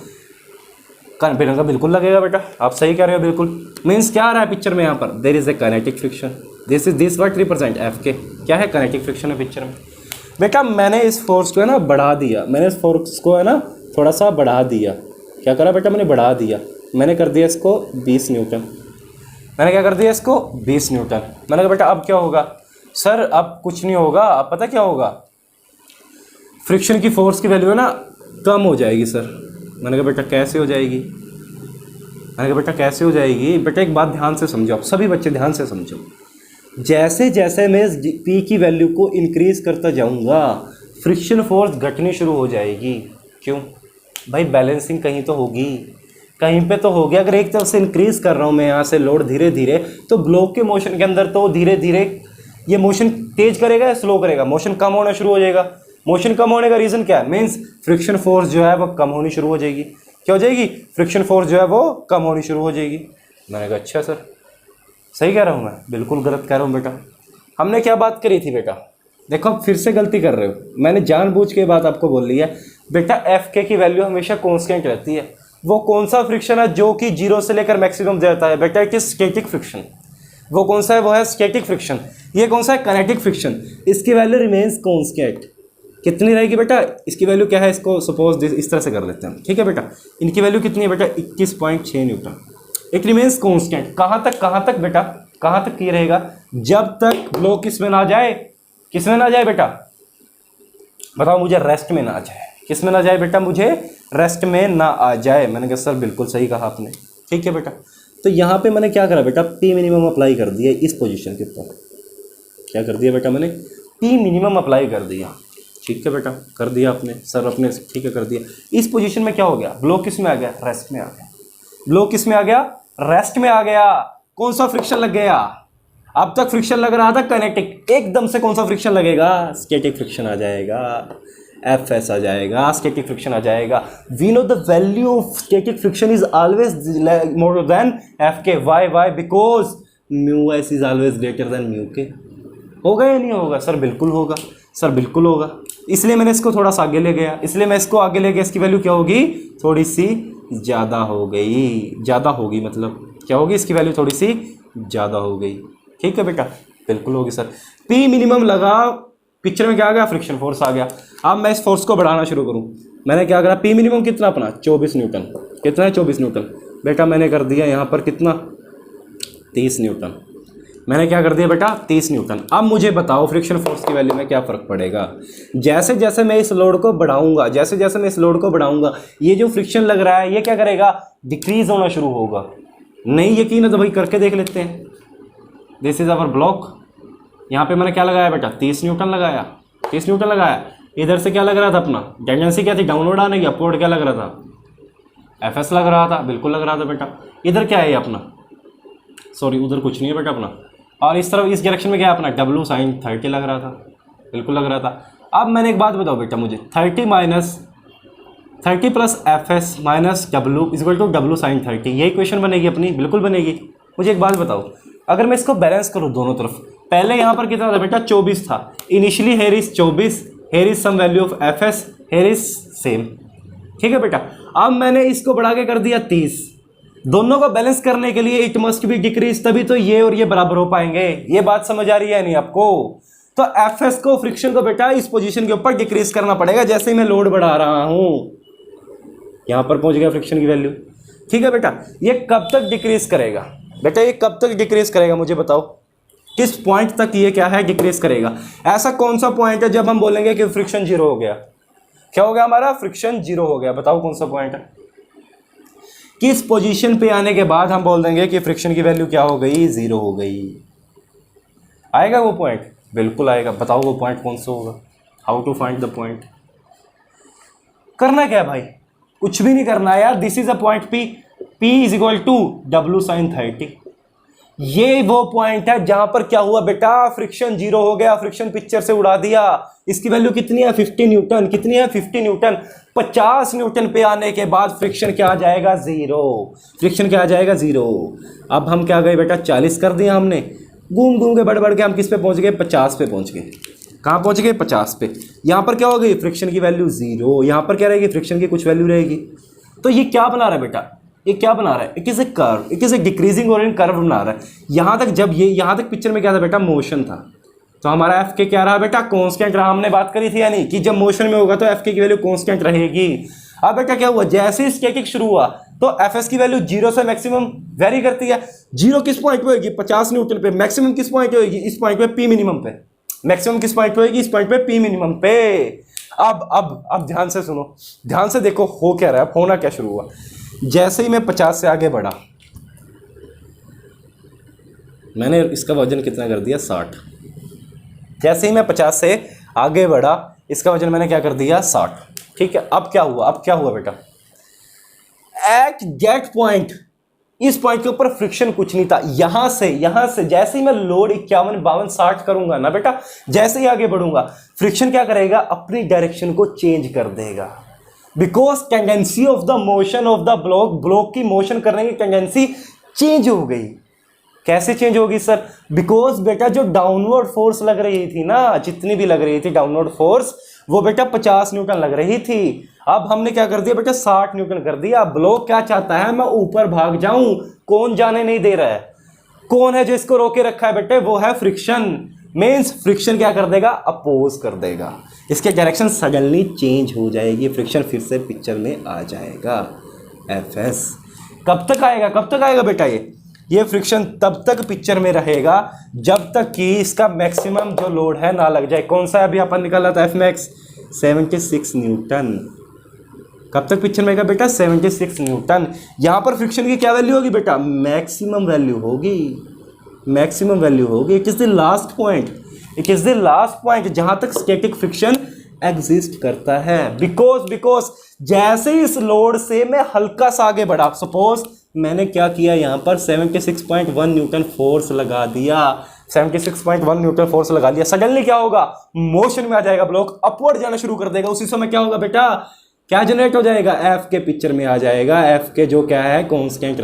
बिल्कुल लगेगा बेटा, आप सही कह रहे हो बिल्कुल। मीन्स क्या आ रहा है पिक्चर में? यहाँ पर there is a kinetic friction. This what represent F K. क्या है? काइनेटिक फ्रिक्शन है पिक्चर में। बेटा मैंने इस फोर्स को है ना बढ़ा दिया, मैंने इस फोर्स को है ना थोड़ा सा बढ़ा दिया। क्या करा बेटा? मैंने बढ़ा दिया। मैंने कर दिया इसको 20 न्यूटन। मैंने क्या कर दिया इसको? 20 न्यूटन। मैंने कहा बेटा अब क्या होगा? सर अब कुछ नहीं होगा। अब पता क्या होगा? फ्रिक्शन की फोर्स की वैल्यू है ना कम हो जाएगी सर। मैंने कहा बेटा कैसे हो जाएगी, मैंने कहा बेटा कैसे हो जाएगी। बेटा एक बात ध्यान से समझो, आप सभी बच्चे ध्यान से समझो। जैसे जैसे मैं पी की वैल्यू को इंक्रीज करता जाऊंगा फ्रिक्शन फोर्स घटनी शुरू हो जाएगी। क्यों भाई, बैलेंसिंग कहीं तो होगी, कहीं पे तो हो गया। अगर एक तरफ से इंक्रीज कर रहा हूँ मैं यहाँ से लोड धीरे धीरे, तो ब्लॉक के मोशन के अंदर तो धीरे धीरे ये मोशन तेज करेगा या स्लो करेगा, मोशन कम होना शुरू हो जाएगा। मोशन कम होने का रीज़न क्या है, मीन्स फ्रिक्शन फोर्स जो है वो कम होनी शुरू हो जाएगी। क्या हो जाएगी, फ्रिक्शन फोर्स जो है वो कम होनी शुरू हो जाएगी। मैंने कहा अच्छा सर सही कह रहा हूँ मैं, बिल्कुल गलत कह रहा हूँ बेटा। हमने क्या बात करी थी बेटा, देखो आप फिर से गलती कर रहे हो, मैंने जानबूझ के बात आपको बोल ली है। बेटा एफ के की वैल्यू हमेशा कॉन्स्टेंट रहती है। वो कौन सा फ्रिक्शन है जो कि जीरो से लेकर मैक्सिमम जाता है, बेटा इट इज स्टैटिक फ्रिक्शन। वो कौन सा है, वो है स्टैटिक फ्रिक्शन। ये कौन सा है, काइनेटिक फ्रिक्शन। इसकी वैल्यू रिमेन्स कॉन्स्टेंट। कितनी रहेगी बेटा, इसकी वैल्यू क्या है, इसको सपोज इस तरह से कर लेते हैं, ठीक है बेटा। इनकी वैल्यू कितनी है बेटा, 21.6 न्यूटन। It remains constant. कहाँ तक बेटा, कहाँ तक ये रहेगा, जब तक ब्लॉक किस में ना जाए, किस में ना जाए बेटा, बताओ मुझे, रेस्ट में ना आ जाए। किस में ना जाए बेटा, मुझे रेस्ट में ना आ जाए। मैंने कहा सर बिल्कुल सही कहा आपने, ठीक है बेटा। तो यहाँ पे मैंने क्या करा बेटा, पी मिनिमम अप्लाई कर दिया इस पोजीशन के ऊपर। क्या कर दिया बेटा, मैंने पी मिनिमम अप्लाई कर दिया, ठीक है बेटा, कर दिया आपने सर, अपने ठीक है कर दिया। इस पोजीशन में क्या हो गया, ब्लॉक किस में आ गया, रेस्ट में आ गया। ब्लॉक किस में आ गया, रेस्ट में आ गया। कौन सा फ्रिक्शन लग गया, अब तक फ्रिक्शन लग रहा था काइनेटिक, एकदम से कौन सा फ्रिक्शन लगेगा, स्टैटिक फ्रिक्शन आ जाएगा, एफ एस आ जाएगा, स्टैटिक फ्रिक्शन आ जाएगा। We know the value of static friction is always more than F K. Why because mu S is always greater than mu K. होगा या नहीं होगा सर, बिल्कुल होगा सर, बिल्कुल होगा। इसलिए मैंने इसको थोड़ा सा आगे ले गया, इसलिए मैं इसको आगे ले गया। इसकी वैल्यू क्या होगी, थोड़ी सी ज़्यादा हो गई, ज़्यादा होगी, मतलब क्या होगी, इसकी वैल्यू थोड़ी सी ज़्यादा हो गई, ठीक है बेटा, बिल्कुल होगी सर। पी मिनिमम लगा, पिक्चर में क्या आ गया, फ्रिक्शन फोर्स आ गया। अब मैं इस फोर्स को बढ़ाना शुरू करूं, मैंने क्या करा, पी मिनिमम कितना अपना 24 न्यूटन, कितना है 24 न्यूटन बेटा। मैंने कर दिया यहाँ पर कितना 30 न्यूटन। मैंने क्या कर दिया बेटा 30 न्यूटन। अब मुझे बताओ फ्रिक्शन फोर्स की वैल्यू में क्या फ़र्क पड़ेगा। जैसे जैसे मैं इस लोड को बढ़ाऊंगा, जैसे जैसे मैं इस लोड को बढ़ाऊंगा, ये जो फ्रिक्शन लग रहा है ये क्या करेगा, डिक्रीज होना शुरू होगा। नहीं यकीन है तो भाई करके देख लेते हैं। दिस इज अवर ब्लॉक, यहाँ पे मैंने क्या लगाया बेटा 30 न्यूटन लगाया, 30 न्यूटन लगाया। इधर से क्या लग रहा था अपना, टेंडेंसी क्या थी, डाउनवर्ड आने की, अपवर्ड क्या लग रहा था, एफ एस लग रहा था, बिल्कुल लग रहा था बेटा। इधर क्या है अपना, सॉरी उधर कुछ नहीं है बेटा अपना, और इस तरफ इस डायरेक्शन में क्या है अपना, डब्लू साइन 30 लग रहा था, बिल्कुल लग रहा था। अब मैंने एक बात बताओ बेटा मुझे, 30 plus F S minus W equal to W sine 30, यही क्वेश्चन बनेगी अपनी, बिल्कुल बनेगी। मुझे एक बात बताओ, अगर मैं इसको बैलेंस करूँ दोनों तरफ, पहले यहाँ पर कितना था बेटा 24 था initially, here is 24, here is some value of F S, here is same, ठीक है बेटा। अब मैंने इसको बढ़ा के कर दिया 30, दोनों को बैलेंस करने के लिए इट मस्ट बी डिक्रीज, तभी तो ये और ये बराबर हो पाएंगे। ये बात समझ आ रही है नहीं आपको, तो एफ एस को, फ्रिक्शन को बेटा इस पोजीशन के ऊपर डिक्रीज करना पड़ेगा। जैसे ही मैं लोड बढ़ा रहा हूं, यहां पर पहुंच गया फ्रिक्शन की वैल्यू, ठीक है बेटा। ये कब तक डिक्रीज करेगा बेटा, ये कब तक डिक्रीज करेगा मुझे बताओ, किस पॉइंट तक ये क्या है डिक्रीज करेगा। ऐसा कौन सा पॉइंट है जब हम बोलेंगे कि फ्रिक्शन जीरो हो गया, क्या हो गया हमारा, फ्रिक्शन जीरो हो गया। बताओ कौन सा पॉइंट है, किस पोजीशन पे आने के बाद हम बोल देंगे कि फ्रिक्शन की वैल्यू क्या हो गई, जीरो हो गई। आएगा वो पॉइंट, बिल्कुल आएगा। बताओ वो पॉइंट कौन सा होगा, how to find the point. करना क्या है भाई, कुछ भी नहीं करना है यार। This is a point P, P is equal to W sine 30। ये वो पॉइंट है जहां पर क्या हुआ बेटा, फ्रिक्शन जीरो हो गया, फ्रिक्शन पिक्चर से उड़ा दिया। इसकी वैल्यू कितनी है 50 न्यूटन, कितनी है 50 न्यूटन। 50 न्यूटन पे आने के बाद फ्रिक्शन क्या आ जाएगा, जीरो, फ्रिक्शन क्या आ जाएगा, जीरो। अब हम क्या गए बेटा 40 कर दिया हमने, घूम घूम के बढ़ बढ़ के हम किस पे पहुंच गए, 50 पे पहुंच गए। कहाँ पहुंच गए, 50 पे। यहाँ पर क्या हो गई, फ्रिक्शन की वैल्यू जीरो, यहाँ पर क्या रहेगी, फ्रिक्शन की कुछ वैल्यू रहेगी। तो ये क्या बना रहा है बेटा, ये क्या बना रहा है, it is a curve, it is a decreasing oriented curve बना रहा है। यहाँ तक जब ये यहाँ तक पिक्चर में क्या था बेटा, मोशन था, तो हमारा एफ के क्या रहा बेटा, कांस्टेंट रहा। हमने बात करी थी यानी कि जब मोशन में होगा तो एफ के की वैल्यू कांस्टेंट रहेगी। अब बेटा क्या हुआ, जैसे स्टैटिक शुरू हुआ तो एफ एस की वैल्यू जीरो से मैक्सिमम वेरी करती है। जीरो किस पॉइंट पे होगी, 50 न्यूटन पे। मैक्सिमम किस पॉइंट पे होगी, इस पॉइंट पे, पी मिनिमम पे। मैक्सिमम किस पॉइंट पे होगी, इस पॉइंट पे, पी मिनिमम पे। अब ध्यान से सुनो, ध्यान से देखो हो क्या रहा है, होना क्या शुरू हुआ। जैसे ही मैं 50 से आगे बढ़ा, मैंने इसका वजन कितना कर दिया 60। जैसे ही मैं 50 से आगे बढ़ा, इसका वजन मैंने क्या कर दिया 60। ठीक है, अब क्या हुआ, अब क्या हुआ बेटा, एट दैट पॉइंट, इस पॉइंट के ऊपर फ्रिक्शन कुछ नहीं था। यहां से जैसे ही मैं लोड 51 52 60 करूंगा ना बेटा, जैसे ही आगे बढ़ूंगा, फ्रिक्शन क्या करेगा, अपनी डायरेक्शन को चेंज कर देगा। Because tendency of the motion of the block की मोशन करने की टेंडेंसी चेंज हो गई। कैसे चेंज होगी सर, बिकॉज बेटा जो डाउनवर्ड फोर्स लग रही थी ना, जितनी भी लग रही थी डाउनवर्ड फोर्स, वो बेटा 50 न्यूटन लग रही थी। अब हमने क्या कर दिया बेटा, 60 न्यूटन कर दिया। ब्लॉक क्या चाहता है, मैं ऊपर भाग जाऊं, कौन जाने नहीं दे रहा है, कौन है जो इसको रोके रखा है बेटे, वो है फ्रिक्शन। मीन्स फ्रिक्शन क्या कर देगा, अपोज कर देगा, इसके डायरेक्शन सडनली चेंज हो जाएगी, फ्रिक्शन फिर से पिक्चर में आ जाएगा। एफएस कब तक आएगा बेटा, ये फ्रिक्शन तब तक पिक्चर में रहेगा जब तक कि इसका मैक्सिमम जो लोड है ना लग जाए। कौन सा है अभी अपन निकाला था, एफ मैक्स 76 न्यूटन। कब तक पिक्चर में आएगा बेटा, 76 न्यूटन। यहां पर फ्रिक्शन की क्या वैल्यू होगी बेटा, मैक्सिमम वैल्यू होगी, मैक्सिमम वैल्यू होगी। It is the last point जहां तक स्टैटिक फ्रिक्शन एग्जिस्ट करता है। बिकॉज जैसे इस लोड से मैं हल्का सा आगे बढ़ा, सपोज मैंने क्या किया, यहां पर 76.1 न्यूटन फोर्स लगा दिया, 76.1 न्यूटन फोर्स लगा लिया, सडनली क्या होगा, मोशन में आ जाएगा, ब्लॉक अपवर्ड जाना शुरू कर देगा। उसी समय क्या होगा बेटा, क्या जनरेट हो जाएगा, एफ के पिक्चर में आ जाएगा। एफ के जो क्या है कांस्टेंट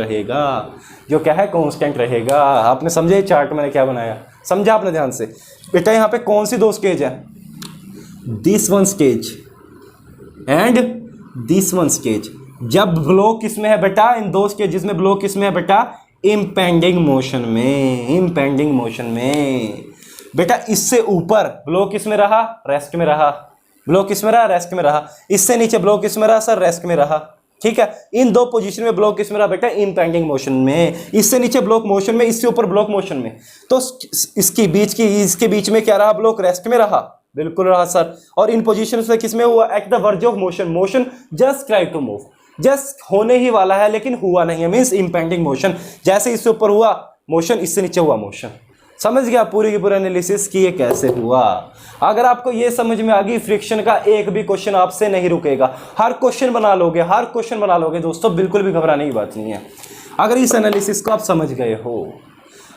रहेगा, आपने समझे चार्ट मैंने क्या बनाया, समझा आपने ध्यान से बेटा। यहाँ पे कौन सी दो स्टेज है, this one stage and this one stage. जब ब्लॉक किसमें है बेटा, इन दो स्टेजेस में ब्लॉक किसमें है बेटा, इम्पेंडिंग मोशन में बेटा। इससे ऊपर ब्लॉक किसमें रहा, रेस्ट में रहा। इससे नीचे ब्लॉक किसमें रहा सर, रेस्ट में रहा। ठीक है, इन दो पोजीशन में ब्लॉक किसमें रहा बेटा, इम्पेंडिंग मोशन में। इससे नीचे ब्लॉक मोशन में, इससे ऊपर ब्लॉक मोशन में। तो इसके बीच में क्या रहा, ब्लॉक रेस्ट में रहा, बिल्कुल रहा सर। और इन पोजीशन से किसमें हुआ, at the verge of motion just try to move, just होने ही वाला है लेकिन हुआ नहीं है, मींस इम्पेंडिंग मोशन। जैसे इससे ऊपर हुआ मोशन, इससे नीचे हुआ मोशन। समझ गया पूरी की पूरी एनालिसिस की ये कैसे हुआ। अगर आपको ये समझ में आ गई, फ्रिक्शन का एक भी क्वेश्चन आपसे नहीं रुकेगा, हर क्वेश्चन बना लोगे दोस्तों, बिल्कुल भी घबराने की बात नहीं है। अगर इस एनालिसिस को आप समझ गए हो,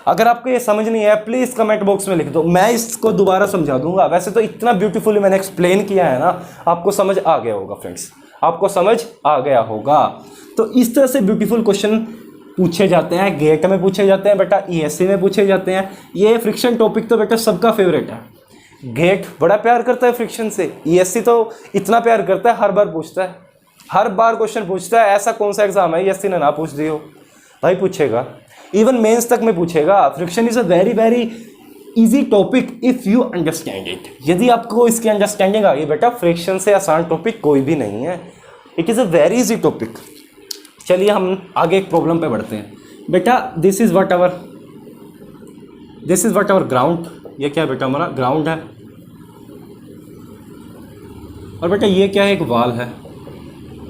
अगर आपको ये समझ नहीं है प्लीज़ कमेंट बॉक्स में लिख दो, मैं इसको दोबारा समझा दूंगा। वैसे तो इतना ब्यूटीफुली मैंने एक्सप्लेन किया है ना, आपको समझ आ गया होगा फ्रेंड्स, आपको समझ आ गया होगा। तो इस तरह से ब्यूटीफुल क्वेश्चन पूछे जाते हैं, गेट में पूछे जाते हैं बेटा, ईएससी में पूछे जाते हैं। ये फ्रिक्शन टॉपिक तो बेटा सबका फेवरेट है। गेट बड़ा प्यार करता है फ्रिक्शन से, ईएससी तो इतना प्यार करता है, हर बार पूछता है, हर बार क्वेश्चन पूछता है। ऐसा कौन सा एग्जाम है ईएससी ने ना पूछ दी हो, भाई पूछेगा, इवन मेंस तक में पूछेगा। Friction is a very very easy topic if you understand it. यदि आपको इसकी अंडरस्टैंडिंग आ गई बेटा, फ्रिक्शन से आसान टॉपिक कोई भी नहीं है, it is a very easy topic. चलिए हम आगे एक प्रॉब्लम पे बढ़ते हैं बेटा। This is what our ground, ये क्या है बेटा, हमारा ग्राउंड है। और बेटा ये क्या है, एक वाल है।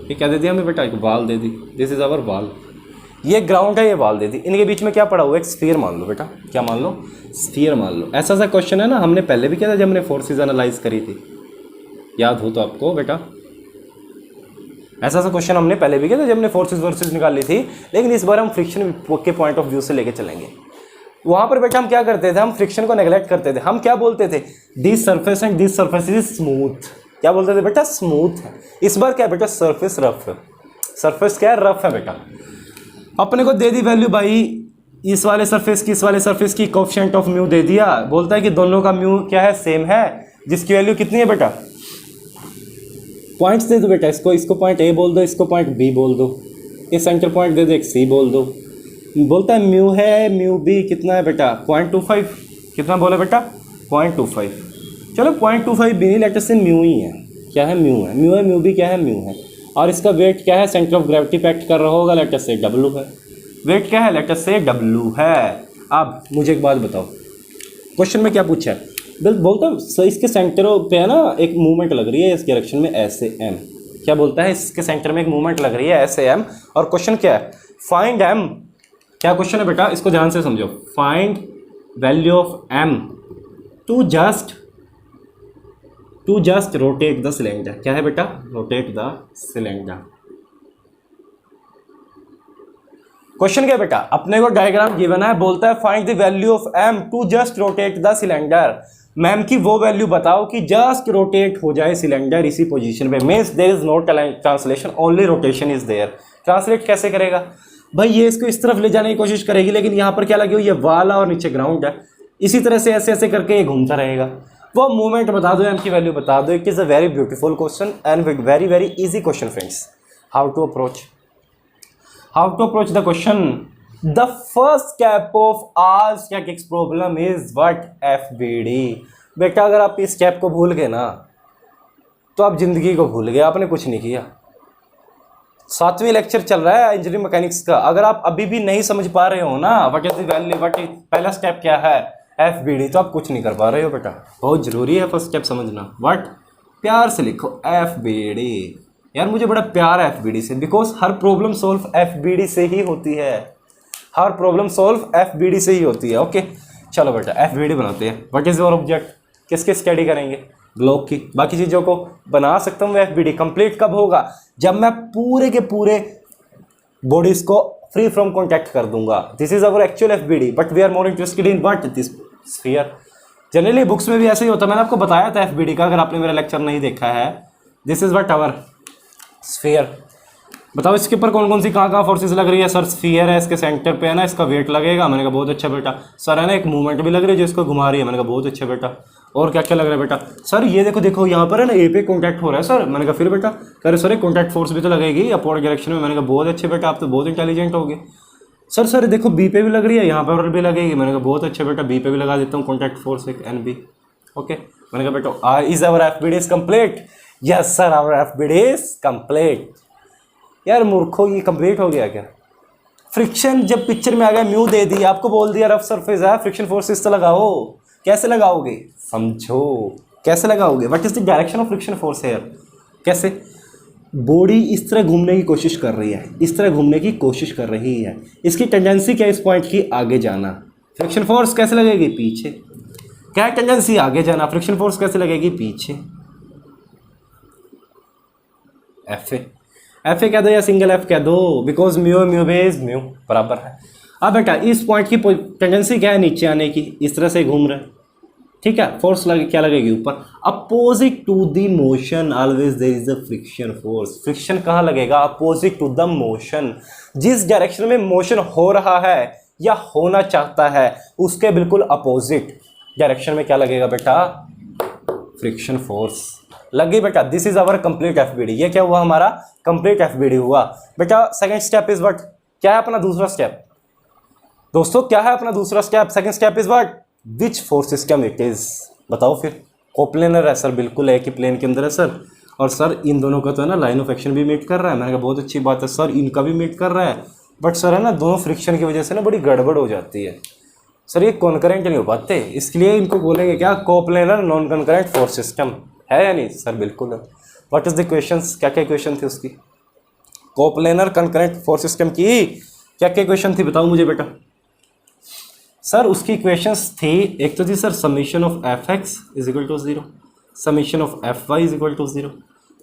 ये क्या दे दिया हमें बेटा, एक वाल दे दी, दिस इज आवर वाल। ये ग्राउंड है, ये वाल दे दी, इनके बीच में क्या पड़ा हुआ, एक स्फीयर मान लो बेटा। क्या मान लो, स्फीयर मान लो। ऐसा सा क्वेश्चन है ना, हमने पहले भी किया था जब हमने फोर्सेज एनालाइज करी थी, याद हो तो आपको बेटा। ऐसा सा क्वेश्चन हमने पहले भी किया था जब हमने फोर्सेज निकाली थी, लेकिन इस बार हम फ्रिक्शन के पॉइंट ऑफ व्यू से लेके चलेंगे। वहाँ पर बेटा हम क्या करते थे, हम फ्रिक्शन को नेगलेक्ट करते थे। हम क्या बोलते थे, this surface and this surface is smooth. क्या बोलते थे बेटा, स्मूथ है। इस बार क्या बेटा, सरफेस रफ है। सरफेस क्या है, रफ है बेटा। अपने को दे दी वैल्यू भाई, इस वाले सरफेस की, इस वाले सरफेस की, कोएफिशिएंट ऑफ म्यू दे दिया। बोलता है कि दोनों का म्यू क्या है, सेम है, जिसकी वैल्यू कितनी है बेटा, पॉइंट्स दे दो बेटा। इसको पॉइंट ए बोल दो, इसको पॉइंट बी बोल दो, इस सेंटर पॉइंट दे दो, एक सी बोल दो। बोलता है म्यू है, म्यू बी कितना है बेटा, 0.25। कितना बोला बेटा, 0.25। चलो 0.25 भी नहीं, लेट अस से म्यू ही है। क्या है, म्यू है, म्यू बी क्या है, म्यू है। और इसका वेट क्या है, सेंटर ऑफ ग्रेविटी पे एक्ट कर रहा होगा, लेट अस से डब्ल्यू है। वेट क्या है, लेट अस से डब्ल्यू है। अब मुझे एक बात बताओ, क्वेश्चन में क्या पूछा है, बोलता है सर इसके सेंटर पे है ना एक मूवमेंट लग रही है इस डायरेक्शन में ऐसे एम। क्या बोलता है, इसके सेंटर में एक मूवमेंट लग रही है ऐसे एम, और क्वेश्चन क्या है, फाइंड एम। क्या क्वेश्चन है बेटा, इसको ध्यान से समझो। Find value of M to just rotate the cylinder. क्या है बेटा, रोटेट द सिलेंडर। क्वेश्चन क्या बेटा, अपने को डायग्राम गिवन है, बोलता है find the value of M to just rotate the cylinder. Ma'am की वो वैल्यू बताओ कि जस्ट रोटेट हो जाए सिलेंडर इसी पोजीशन पे। Means there is no translation, only rotation is there. Translate कैसे करेगा भाई, ये इसको इस तरफ ले जाने की कोशिश करेगी, लेकिन यहाँ पर क्या लगी हुई है, वाला और नीचे ग्राउंड है। इसी तरह से ऐसे ऐसे करके ये घूमता रहेगा। वो मूवमेंट बता दो, एम की वैल्यू बता दो। It is a very beautiful question and very very easy question friends. How to approach the question. The first step of our statics problem is what, FBD। बेटा अगर आप इस स्टेप को भूल गए ना तो आप जिंदगी को भूल गए, आपने कुछ नहीं किया। 7वीं लेक्चर चल रहा है इंजीनियरिंग मैकेनिक्स का। अगर आप अभी भी नहीं समझ पा रहे हो ना व्हाट इज द वैल्यू, पहला स्टेप क्या है, FBD, तो आप कुछ नहीं कर पा रहे हो बेटा। बहुत जरूरी है फर्स्ट स्टेप समझना। व्हाट, प्यार से लिखो FBD। यार मुझे बड़ा प्यार है FBD से, because her problem solve FBD से ही होती है। हर प्रॉब्लम सॉल्व FBD से ही होती है। ओके चलो बेटा FBD बनाते हैं। व्हाट इज योर ऑब्जेक्ट, किसकी स्टडी करेंगे, ब्लॉक की। बाकी चीज़ों को बना सकता हूँ मैं। FBD कंप्लीट कब होगा, जब मैं पूरे के पूरे बॉडीज को फ्री फ्रॉम कॉन्टैक्ट कर दूंगा। This is our actual FBD, but we are more interested in what, this sphere. Generally books में भी ऐसे ही होता है, मैंने आपको बताया था FBD का, अगर आपने मेरा लेक्चर नहीं देखा है। This is what our sphere. बताओ इसके ऊपर कौन कौन सी कहाँ फोर्सेस लग रही है। सर स्फीयर है, इसके सेंटर पे है ना, इसका वेट लगेगा। मैंने कहा बहुत अच्छा बेटा। सर है ना एक मूवमेंट भी लग रही है जो इसको घुमा रही है। मैंने कहा बहुत अच्छा बेटा। और क्या क्या लग रहा है बेटा, सर ये देखो यहाँ पर है ना A पे कॉन्टैक्ट हो रहा है सर। मैंने कहा फिर बेटा, कह रहे सर कॉन्टैक्ट फोर्स भी तो लगेगी अपवर्ड डायरेक्शन में। मैंने कहा बहुत अच्छे बेटा, आप तो बहुत इंटेलिजेंट हो गए। सर देखो B पे भी लग रही है, यहाँ पर भी लगेगी। मैंने कहा बहुत अच्छे बेटा, B पे भी लगा देता हूँ कॉन्टैक्ट फोर्स एक NB। ओके मैंने कहा बेटा is our FBD is complete. Yes sir our FBD is complete. यार मूर्खों ये कंप्लीट हो गया क्या। फ्रिक्शन जब पिक्चर में आ गया, म्यू दे दी, आपको बोल दिया रफ सरफेस है, फ्रिक्शन फोर्सेस तो लगाओ। कैसे लगाओगे, समझो कैसे लगाओगे। What is the direction of friction force है। कैसे, बॉडी इस तरह घूमने की कोशिश कर रही है, इस तरह घूमने की कोशिश कर रही है। इसकी टेंडेंसी क्या है, इस पॉइंट की आगे जाना। फ्रिक्शन फोर्स कैसे लगेगी, पीछे। क्या है टेंडेंसी, आगे जाना। फ्रिक्शन फोर्स कैसे लगेगी, पीछे। एफ ए कह दो या सिंगल एफ कह दो, बिकॉज म्यू बेस म्यू बराबर है। अब बेटा इस पॉइंट की टेंडेंसी क्या है, नीचे आने की, इस तरह से घूम रहा है। ठीक है, फोर्स लगे क्या लगेगी, ऊपर। Opposite to the motion always there is a friction force. Friction कहाँ लगेगा, अपोजिट टू द मोशन। जिस डायरेक्शन में मोशन हो रहा है या होना चाहता है उसके बिल्कुल अपोजिट डायरेक्शन में क्या लगेगा बेटा, फ्रिक्शन फोर्स लग गई बेटा। This is our complete FBD। ये क्या हुआ, हमारा कंप्लीट FBD हुआ बेटा। सेकंड स्टेप इज व्हाट, क्या है अपना दूसरा स्टेप दोस्तों, क्या है अपना दूसरा step. Second step is what, which force system it is. बताओ फिर। कोप्लेनर है सर, बिल्कुल है कि प्लेन के अंदर है सर। और सर इन दोनों का तो है ना लाइन ऑफ एक्शन भी मीट कर रहा है। मैंने कहा बहुत अच्छी बात है सर, इनका भी मीट कर रहा है। बट सर है ना दोनों फ्रिक्शन की वजह से ना बड़ी गड़बड़ हो जाती है सर, ये कॉन्करेंट नहीं हो पाते। इसके लिए इनको बोलेंगे क्या, coplanar non concurrent force system है या नहीं सर, बिल्कुल है। व्हाट इज द क्वेश्चंस, क्या क्या क्वेश्चन थी उसकी, कोप्लेनर कॉन्करेंट फोर्स सिस्टम की क्या क्या क्वेश्चन थी बताओ मुझे बेटा। सर उसकी इक्वेशंस थी, एक तो थी sir summation of Fx is equal to 0, summation of Fy is equal to 0,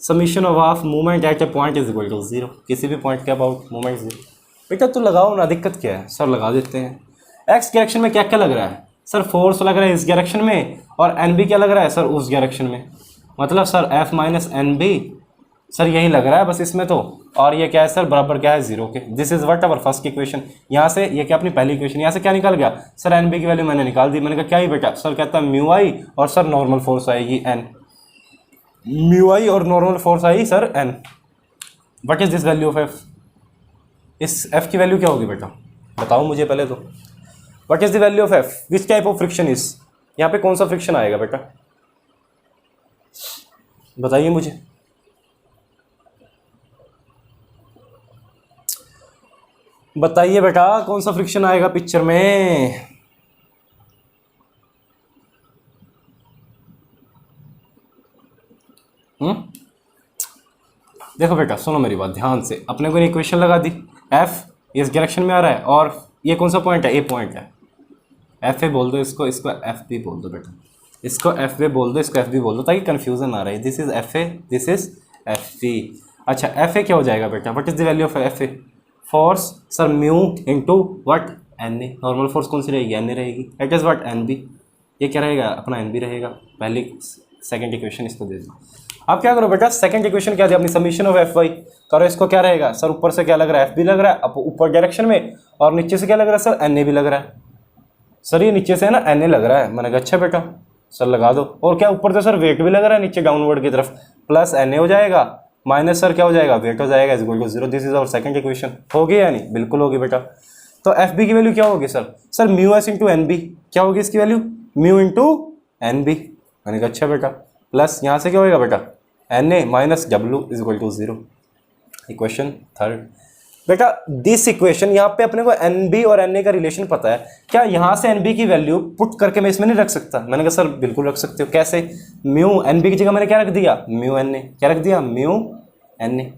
summation of movement at a point is equal to 0। किसी भी पॉइंट के अबाउट मूवमेंट 0। बेटा तो लगाओ ना, दिक्कत क्या है सर, लगा देते हैं। एक्स डायरेक्शन में क्या क्या लग रहा है सर, फोर्स लग रहा है इस डायरेक्शन में, और NB क्या लग रहा है सर उस डायरेक्शन में। मतलब sir F minus NB sir यही लग रहा है बस इसमें तो। और ये क्या है सर, बराबर क्या है 0 के। This is what our first equation. यहाँ से ये क्या अपनी पहली इक्वेशन, यहाँ से क्या निकल गया सर, NB की वैल्यू मैंने निकाल दी। मैंने कहा क्या ही बेटा, सर कहता है म्यू आई और सर नॉर्मल फोर्स आएगी N। म्यू आई और normal force I sir N। What is this value of F, इस F की वैल्यू क्या होगी बेटा बताओ मुझे पहले तो। What is the value of F, which type of friction is, यहाँ पे कौन सा फ्रिक्शन आएगा बेटा बताइए मुझे। बताइए बेटा कौन सा फ्रिक्शन आएगा पिक्चर में। देखो बेटा सुनो मेरी बात ध्यान से, अपने को इक्वेशन लगा दी, एफ इस डायरेक्शन में आ रहा है और ये कौन सा पॉइंट है, ए पॉइंट है, एफ ए बोल दो इसको, इसको एफ बी बोल दो बेटा, इसको एफ ए बोल दो, इसको एफ बी बोल दो, ताकि कन्फ्यूजन आ रहा है। This is F A, this is F B. अच्छा एफ ए क्या हो जाएगा बेटा, what is the value of F A, force sir mu into what, N A, normal force कौन सी रहेगी, एन ए रहेगी, it is what, N B, ये क्या रहेगा अपना एन बी रहेगा। पहली सेकंड इक्वेशन इसको दे दो। अब क्या करो बेटा, सेकंड इक्वेशन क्या दी अपनी, समीशन ऑफ एफ वाई करो, इसको क्या रहेगा सर, ऊपर से क्या लग रहा है, एफ बी लग रहा है ऊपर डायरेक्शन में, और नीचे से क्या लग रहा है सर, एन ए भी लग रहा है। सर ये नीचे से है ना एन ए लग रहा है, मैंने कहा अच्छा बेटा सर लगा दो, और क्या ऊपर से सर वेट भी लग रहा है नीचे डाउनवर्ड की तरफ, प्लस एन ए हो जाएगा, माइनस सर क्या हो जाएगा, वेट हो जाएगा, is equal to 0। This is our second equation. होगी या नहीं, बिल्कुल होगी बेटा। तो एफ बी की वैल्यू क्या होगी sir mu S into N B, क्या होगी इसकी value, mu into N B, मैंने कहा अच्छा बेटा, प्लस यहाँ से क्या होगा बेटा, N A minus W is equal to 0। Equation third बेटा, दिस इक्वेशन यहाँ पे अपने को एन बी और एन ए का रिलेशन पता है, क्या यहाँ से एन बी की वैल्यू पुट करके मैं इसमें नहीं रख सकता, मैंने कहा सर बिल्कुल रख सकते हो। कैसे, म्यू एन बी की जगह मैंने क्या रख दिया, म्यू एन ए, क्या रख दिया, म्यू एन ए,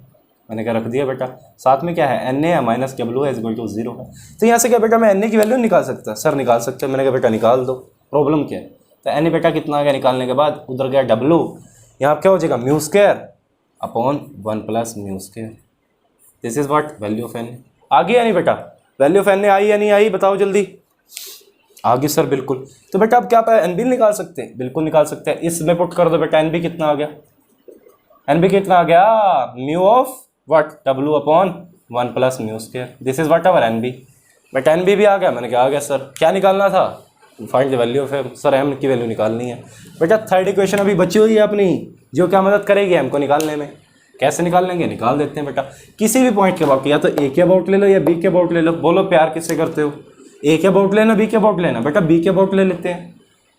मैंने क्या रख दिया बेटा, साथ में क्या है N A minus W is equal to 0 है। तो यहाँ से क्या बेटा मैं एन ए की वैल्यू निकाल सकता, सर निकाल सकते हो, मैंने कहा बेटा निकाल दो, प्रॉब्लम क्या है। तो एन ए बेटा कितना आ गया निकालने के बाद, उधर गया डब्ल्यू, यहाँ क्या हो जाएगा mu square upon 1 plus mu square, this is what value of N A. आ गई या नहीं बेटा, वैल्यू ऑफ एन ए आई या नहीं आई, बताओ जल्दी। आ गई सर बिल्कुल। तो बेटा अब क्या एन बी निकाल सकते हैं, बिल्कुल निकाल सकते हैं, इसमें पुट कर दो बेटा, एन बी कितना आ गया, एन बी कितना आ गया, mu of what, W upon 1 plus mu square, this is what our N B. बेटा एन बी भी आ गया, मैंने क्या आ गया सर, क्या निकालना था, find the value of M, sir M की वैल्यू निकालनी है। बेटा थर्ड इक्वेशन अभी बची हुई है अपनी, जो क्या मदद करेगी एम को निकालने में, कैसे निकाल लेंगे, निकाल देते हैं बेटा। किसी भी पॉइंट के अबाउट, या तो ए के अबाउट ले लो या बी के अबाउट ले लो, बोलो प्यार किससे करते हो, ए के अबाउट लेना बी के अबाउट लेना, बेटा बी के अबाउट ले लेते हैं,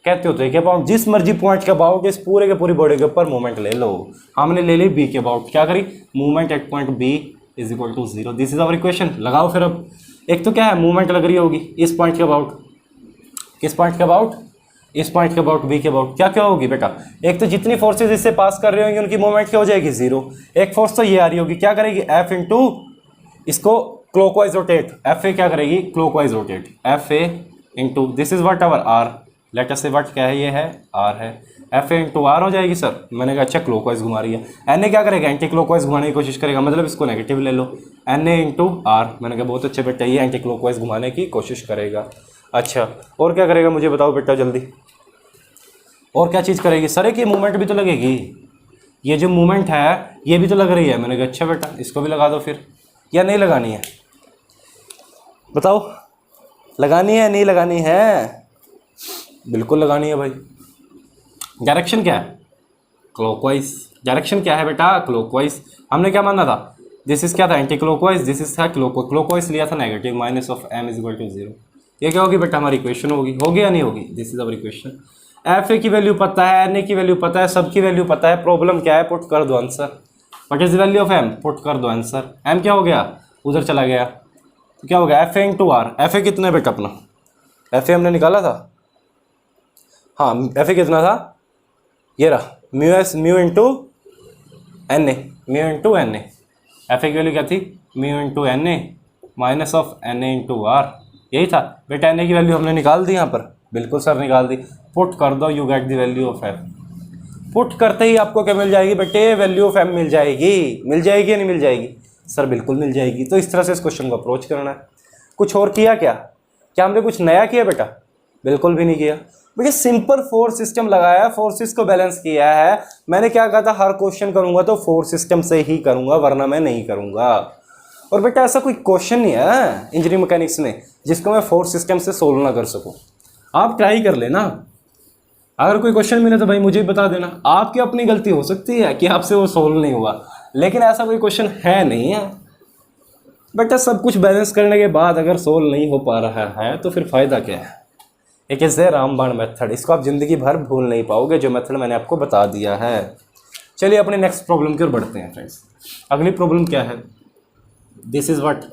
कहते हो तो ए के अबाउट, जिस मर्जी पॉइंट के अबाउट इस पूरे के पूरी बॉडी के ऊपर मूवमेंट ले लो। हमने ले ली बी के अबाउट, क्या करी, movement at point B is equal to 0, this is our equation. लगाओ फिर अब, एक तो क्या है मूवमेंट लग रही होगी इस पॉइंट के अबाउट, किस पॉइंट के अबाउट, इस पॉइंट के अबाउट बी के अबाउट, क्या क्या होगी बेटा, एक तो जितनी फोर्सेज इससे पास कर रही होंगी उनकी मूवमेंट क्या हो जाएगी 0, एक फोर्स तो ये आ रही होगी, क्या करेगी एफ इंटू, इसको क्लॉकवाइज रोटेट, एफ ए क्या करेगी clockwise rotate, F A into this is what our R, let us say what क्या है, ये है आर है, एफ ए इंटू आर हो जाएगी सर, मैंने कहा अच्छा क्लॉकवाइज घुमा रही है, एन ए क्या करेगा एंटी क्लॉकवाइज घुमाने की कोशिश करेगा, मतलब इसको नेगेटिव ले लो, एन ए इंटू आर, मैंने कहा बहुत अच्छे बेटा, ये एंटी क्लॉकवाइज घुमाने की कोशिश करेगा। अच्छा और क्या करेगा मुझे बताओ बेटा जल्दी, और क्या चीज़ करेगी सर, एक ये मूवमेंट भी तो लगेगी, ये जो मूवमेंट है ये भी तो लग रही है, मैंने कहा अच्छा बेटा इसको भी लगा दो फिर, या नहीं लगानी है, बताओ लगानी है नहीं लगानी है, बिल्कुल लगानी है भाई। डायरेक्शन क्या है, क्लॉकवाइज, डायरेक्शन क्या है बेटा क्लॉकवाइज, हमने क्या माना था, दिस इज क्या था एंटी क्लॉकवाइज, दिस इज था क्लॉकवाइज लिया था negative, minus of M is equal to 0, ये क्या होगी बेटा हमारी इक्वेशन होगी या नहीं होगी, this is our equation. F A की वैल्यू पता है, एन ए की वैल्यू पता है, सबकी वैल्यू पता है, प्रॉब्लम क्या है, पुट कर दो answer, what is the value of M, put कर दो आंसर, एम क्या हो गया उधर चला गया, तो क्या हो गया F A into R, F A कितना है बेटा अपना, एफ ए हमने निकाला था, हाँ एफ ए कितना था, ये रहा mu S mu into N A, mu into N A, F A की वैल्यू क्या थी mu into N A minus of N A into R, यही था बेटा, एन ए की वैल्यू हमने निकाल दी यहाँ पर, बिल्कुल सर निकाल दी, पुट कर दो you get the value of F, put करते ही आपको क्या मिल जाएगी बेटे, वैल्यू ऑफ एम मिल जाएगी, मिल जाएगी या नहीं मिल जाएगी सर, बिल्कुल मिल जाएगी। तो इस तरह से इस क्वेश्चन को अप्रोच करना है। कुछ और किया क्या हमने कुछ नया किया बेटा, बिल्कुल भी नहीं किया बेटा, सिंपल फोर्स सिस्टम लगाया, फोर्सेस को बैलेंस किया है। मैंने क्या कहा था, हर क्वेश्चन करूंगा तो फोर्स सिस्टम से ही करूंगा, वरना मैं नहीं करूंगा। और बेटा ऐसा कोई क्वेश्चन नहीं है इंजीनियरिंग मैकेनिक्स में जिसको मैं फोर्स सिस्टम से सोल्व ना कर सकूं, आप ट्राई कर लेना, अगर कोई क्वेश्चन मिले तो भाई मुझे बता देना, आपकी अपनी गलती हो सकती है कि आपसे वो सोल्व नहीं हुआ, लेकिन ऐसा कोई क्वेश्चन है नहीं है बेटा। सब कुछ बैलेंस करने के बाद अगर सोल्व नहीं हो पा रहा है तो फिर फ़ायदा क्या है। एक इज़ रामबाण मेथड, इसको आप ज़िंदगी भर भूल नहीं पाओगे, जो मेथड मैंने आपको बता दिया है। चलिए अपने नेक्स्ट प्रॉब्लम की ओर बढ़ते हैं फ्रेंड्स। अगली प्रॉब्लम क्या है, दिस इज़ व्हाट,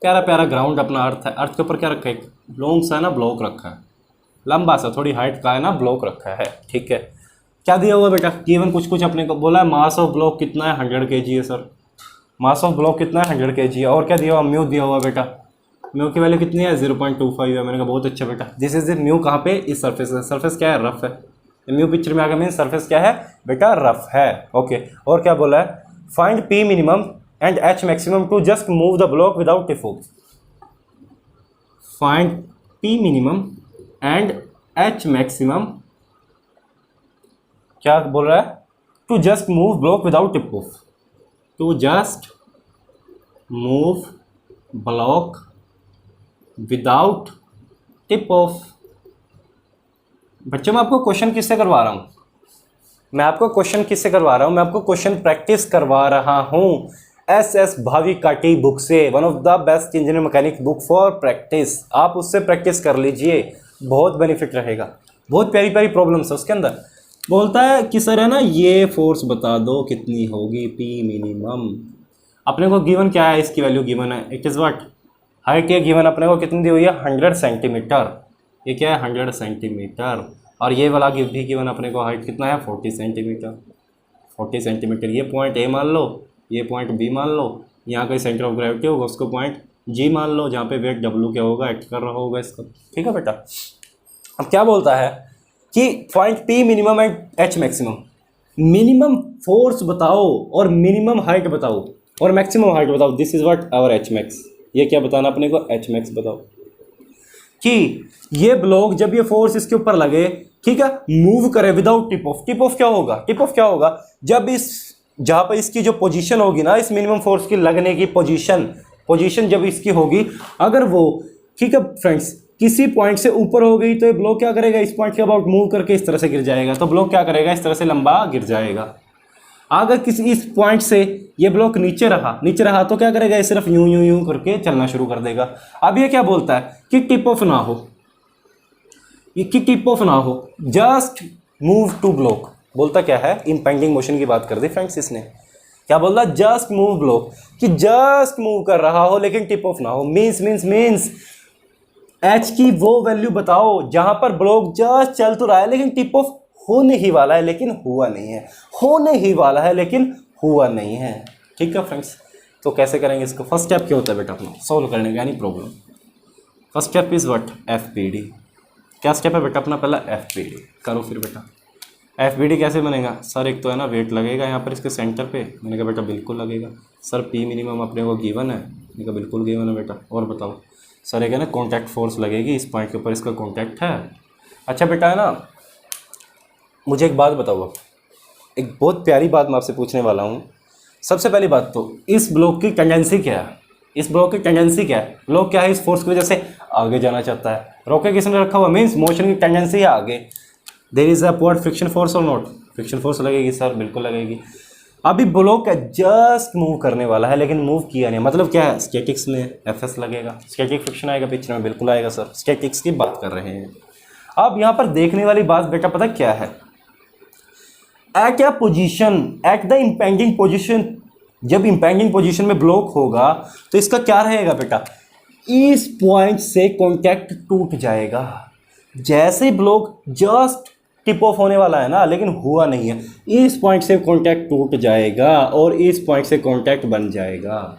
प्यारा प्यारा ग्राउंड अपना अर्थ है, अर्थ के ऊपर क्या रखा है, लॉन्ग सा ना ब्लॉक रखा है, लंबा सा थोड़ी हाइट का है ना ब्लॉक रखा है, ठीक है। क्या दिया हुआ बेटा, गिवन कुछ कुछ अपने को बोला है, मास ऑफ ब्लॉक कितना है 100 kg है सर, मास ऑफ ब्लॉक कितना है 100 kg है। और क्या दिया हुआ, म्यू दिया हुआ बेटा, म्यू की वैल्यू कितनी है 0.25 है। मैंने कहा बहुत अच्छा बेटा, दिस इज द म्यू कहाँ पे, इस सरफेस है, सरफेस क्या है रफ है, म्यू पिक्चर में आ गया, मीन सरफेस क्या है बेटा रफ है। ओके, और क्या बोला है, find P minimum and H maximum to just move the block without tip off. Find P minimum and H maximum, क्या बोल रहा है, to just move block without tip off, to just move block without tip off. बच्चों मैं आपको question किससे करवा रहा हूँ, मैं आपको क्वेश्चन किससे करवा रहा हूँ, मैं आपको क्वेश्चन प्रैक्टिस करवा रहा हूँ एस भाविकाटी बुक से, one of the best engineer mechanic book for practice. आप उससे प्रैक्टिस कर लीजिए, बहुत बेनिफिट रहेगा। बहुत प्यारी प्यारी प्रॉब्लम्स है उसके अंदर। बोलता है कि सर है ना, ये फोर्स बता दो कितनी होगी पी मिनिमम। अपने को गिवन क्या है, इसकी वैल्यू गिवन है, इट इज़ व्हाट, हाइट ये गिवन अपने को कितनी दी हुई है 100 सेंटीमीटर, ये क्या है 100 सेंटीमीटर। और ये वाला भी गिवन अपने को हाइट कितना है 40 सेंटीमीटर, 40 सेंटीमीटर। ये पॉइंट ए मान लो, ये पॉइंट बी मान लो, यहाँ का सेंटर ऑफ ग्रेविटी होगा उसको पॉइंट जी मान लो, जहाँ पे वेट डब्ल्यू क्या होगा एक्ट कर रहा होगा इसका। ठीक है बेटा, अब क्या बोलता है कि point P minimum and H maximum, minimum force बताओ और मिनिमम हाइट बताओ और मैक्सिमम हाइट बताओ। This is what our H max, ये क्या बताना अपने को, एच मैक्स बताओ कि ये ब्लॉक जब ये फोर्स इसके ऊपर लगे, ठीक है, मूव करे without tip of. Tip of क्या होगा, टिप ऑफ क्या होगा, जब इस जहाँ पर इसकी जो पोजीशन होगी ना, इस मिनिमम फोर्स की लगने की पोजीशन जब इसकी होगी, अगर वो, ठीक है फ्रेंड्स, किसी पॉइंट से ऊपर हो गई तो ये ब्लॉक क्या करेगा, इस पॉइंट के अबाउट मूव करके इस तरह से गिर जाएगा। तो ब्लॉक क्या करेगा, इस तरह से लंबा गिर जाएगा। अगर किसी इस पॉइंट से ये ब्लॉक नीचे रहा तो क्या करेगा, ये सिर्फ यूं यूं यूं करके चलना शुरू कर देगा। अब ये क्या बोलता है कि टिप ऑफ ना हो, ये कि टिप ऑफ ना हो, जस्ट मूव टू ब्लॉक। बोलता क्या है, इंपेंडिंग मोशन की बात कर दी फ्रेंड्स इसने। क्या बोल रहा, जस्ट मूव ब्लॉक, कि जस्ट मूव कर रहा हो लेकिन टिप ऑफ ना हो। मीन्स एच की वो वैल्यू बताओ जहां पर ब्लॉक जस्ट चल तो रहा है लेकिन टिप ऑफ होने ही वाला है लेकिन हुआ नहीं है, होने ही वाला है लेकिन हुआ नहीं है। ठीक है फ्रेंड्स, तो कैसे करेंगे इसको। फर्स्ट स्टेप क्या होता है बेटा अपना सॉल्व करने का, यानी problem. First step is what, FPD। क्या स्टेप है बेटा अपना, पहला FPD करो। फिर बेटा FPD कैसे बनेगा सर, एक तो है ना वेट लगेगा यहाँ पर इसके सेंटर पे। मैंने कहा बेटा बिल्कुल लगेगा। सर पी मिनिमम अपने को गिवन है, मैंने कहा बिल्कुल गिवन है बेटा। और बताओ सर, एक है ना कॉन्टैक्ट फोर्स लगेगी इस पॉइंट के ऊपर, इसका कॉन्टैक्ट है। अच्छा बेटा है ना, मुझे एक बात बताओ, एक बहुत प्यारी बात मैं आपसे पूछने वाला हूँ। सबसे पहली बात तो इस ब्लॉक की टेंडेंसी क्या है, इस ब्लॉक की टेंडेंसी क्या है, ब्लॉक क्या है इस फोर्स की वजह से आगे जाना चाहता है। रोके किसने रखा हुआ, मीन्स मोशन की टेंडेंसी है आगे। There is upward friction force और नॉट, फ्रिक्शन फोर्स लगेगी सर, बिल्कुल लगेगी। अभी ब्लॉक है जस्ट मूव करने वाला है लेकिन मूव किया नहीं, मतलब क्या है, स्टैटिक्स में FS लगेगा, स्टैटिक फ्रिक्शन आएगा पिक्चर में, बिल्कुल आएगा सर, स्टैटिक्स की बात कर रहे हैं। अब यहाँ पर देखने वाली बात बेटा पता क्या है, at a position, at the impending position, जब इंपेंडिंग पोजीशन में ब्लॉक होगा तो इसका क्या रहेगा बेटा, इस पॉइंट से कॉन्टैक्ट टूट जाएगा। जैसे ब्लॉक जस्ट टिप ऑफ होने वाला है ना लेकिन हुआ नहीं है, इस पॉइंट से कॉन्टैक्ट टूट जाएगा और इस पॉइंट से कॉन्टैक्ट बन जाएगा।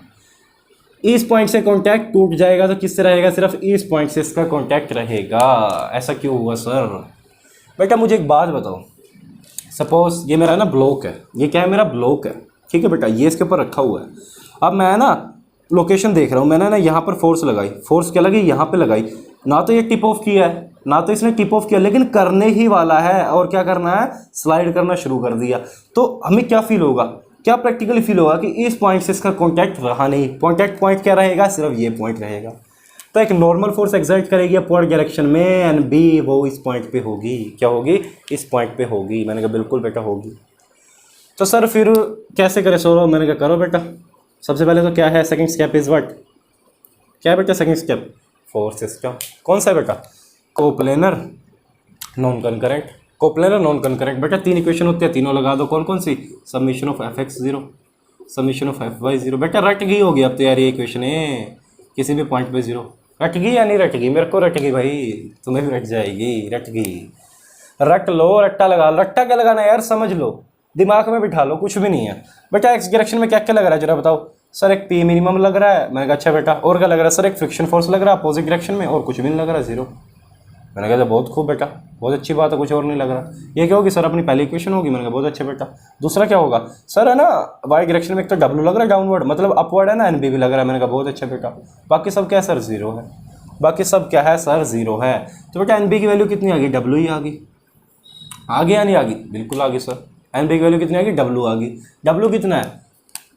इस पॉइंट से कॉन्टैक्ट टूट जाएगा तो किससे रहेगा, सिर्फ इस पॉइंट से इसका कॉन्टैक्ट रहेगा। ऐसा क्यों हुआ सर। बेटा मुझे एक बात बताओ, सपोज ये मेरा ना ब्लॉक है, ये क्या है मेरा ब्लॉक है, ठीक है बेटा, ये इसके ऊपर रखा हुआ है। अब मैं ना लोकेशन देख रहा हूँ, मैंने ना यहाँ पर फोर्स लगाई, फोर्स क्या लगी, यहाँ पे लगाई, ना तो ये टिप ऑफ किया है ना तो इसने टिप ऑफ किया, लेकिन करने ही वाला है। और क्या करना है, स्लाइड करना शुरू कर दिया। तो हमें क्या फील होगा, क्या प्रैक्टिकली फील होगा कि इस पॉइंट से इसका कॉन्टैक्ट रहा नहीं, कॉन्टैक्ट पॉइंट क्या रहेगा, सिर्फ ये पॉइंट रहेगा। तो एक नॉर्मल फोर्स एक्सर्ट करेगी अपवर्ड डायरेक्शन में एंड बी वो इस पॉइंट पे होगी, क्या होगी, इस पॉइंट पे होगी। मैंने कहा बिल्कुल बेटा होगी। तो सर फिर कैसे करें सोलो, मैंने कहा करो बेटा। सबसे पहले तो क्या है, सेकंड स्टेप इज व्हाट, क्या है बेटा सेकंड स्टेप, फोर्स सिस्टम। कौन सा है बेटा, coplanar, non concurrent, coplanar non concurrent. बेटा 3 इक्वेशन होती है, तीनों लगा दो। कौन कौन सी, summation of Fx 0, summation of Fy 0। बेटा रट गई होगी अब तो यार ये इक्वेशन है, किसी भी पॉइंट पे 0 रट गई या नहीं रट गई, मेरे को रट गई भाई, तुम्हें भी रट जाएगी, रट गई। रट लो, रट्टा लगा, रट्टा क्या लगाना है यार, समझ लो, दिमाग में बिठा लो, कुछ भी नहीं है बेटा। एक्स डायरेक्शन में क्या क्या लग रहा है जरा बताओ। सर एक पी मिनिमम लग रहा है। मैंने कहा अच्छा बेटा, और क्या लग रहा है सर? एक फ्रिक्शन फोर्स लग रहा है अपोजिट डायरेक्शन में, और कुछ भी नहीं लग रहा, जीरो। मैंने कहा बहुत खूब बेटा, बहुत अच्छी बात है, कुछ और नहीं लग रहा। ये क्या होगी सर? अपनी पहली इक्वेशन होगी। मैंने कहा बहुत अच्छा बेटा। दूसरा क्या होगा सर? है ना वाई डायरेक्शन में एक तो डब्ल्यू लग रहा है डाउनवर्ड, मतलब अपवर्ड है ना, एन बी भी लग रहा है। मैंने कहा बहुत अच्छा बेटा। बाकी सब क्या है सर? जीरो है। बाकी सब क्या है सर? जीरो है। तो बेटा एन बी की वैल्यू कितनी आ गई? डब्ल्यू ही आ गई। आ गई या नहीं आ गई? बिल्कुल आ गई सर। एन बी की वैल्यू कितनी आ गई? डब्ल्यू आ गई। डब्ल्यू कितना है?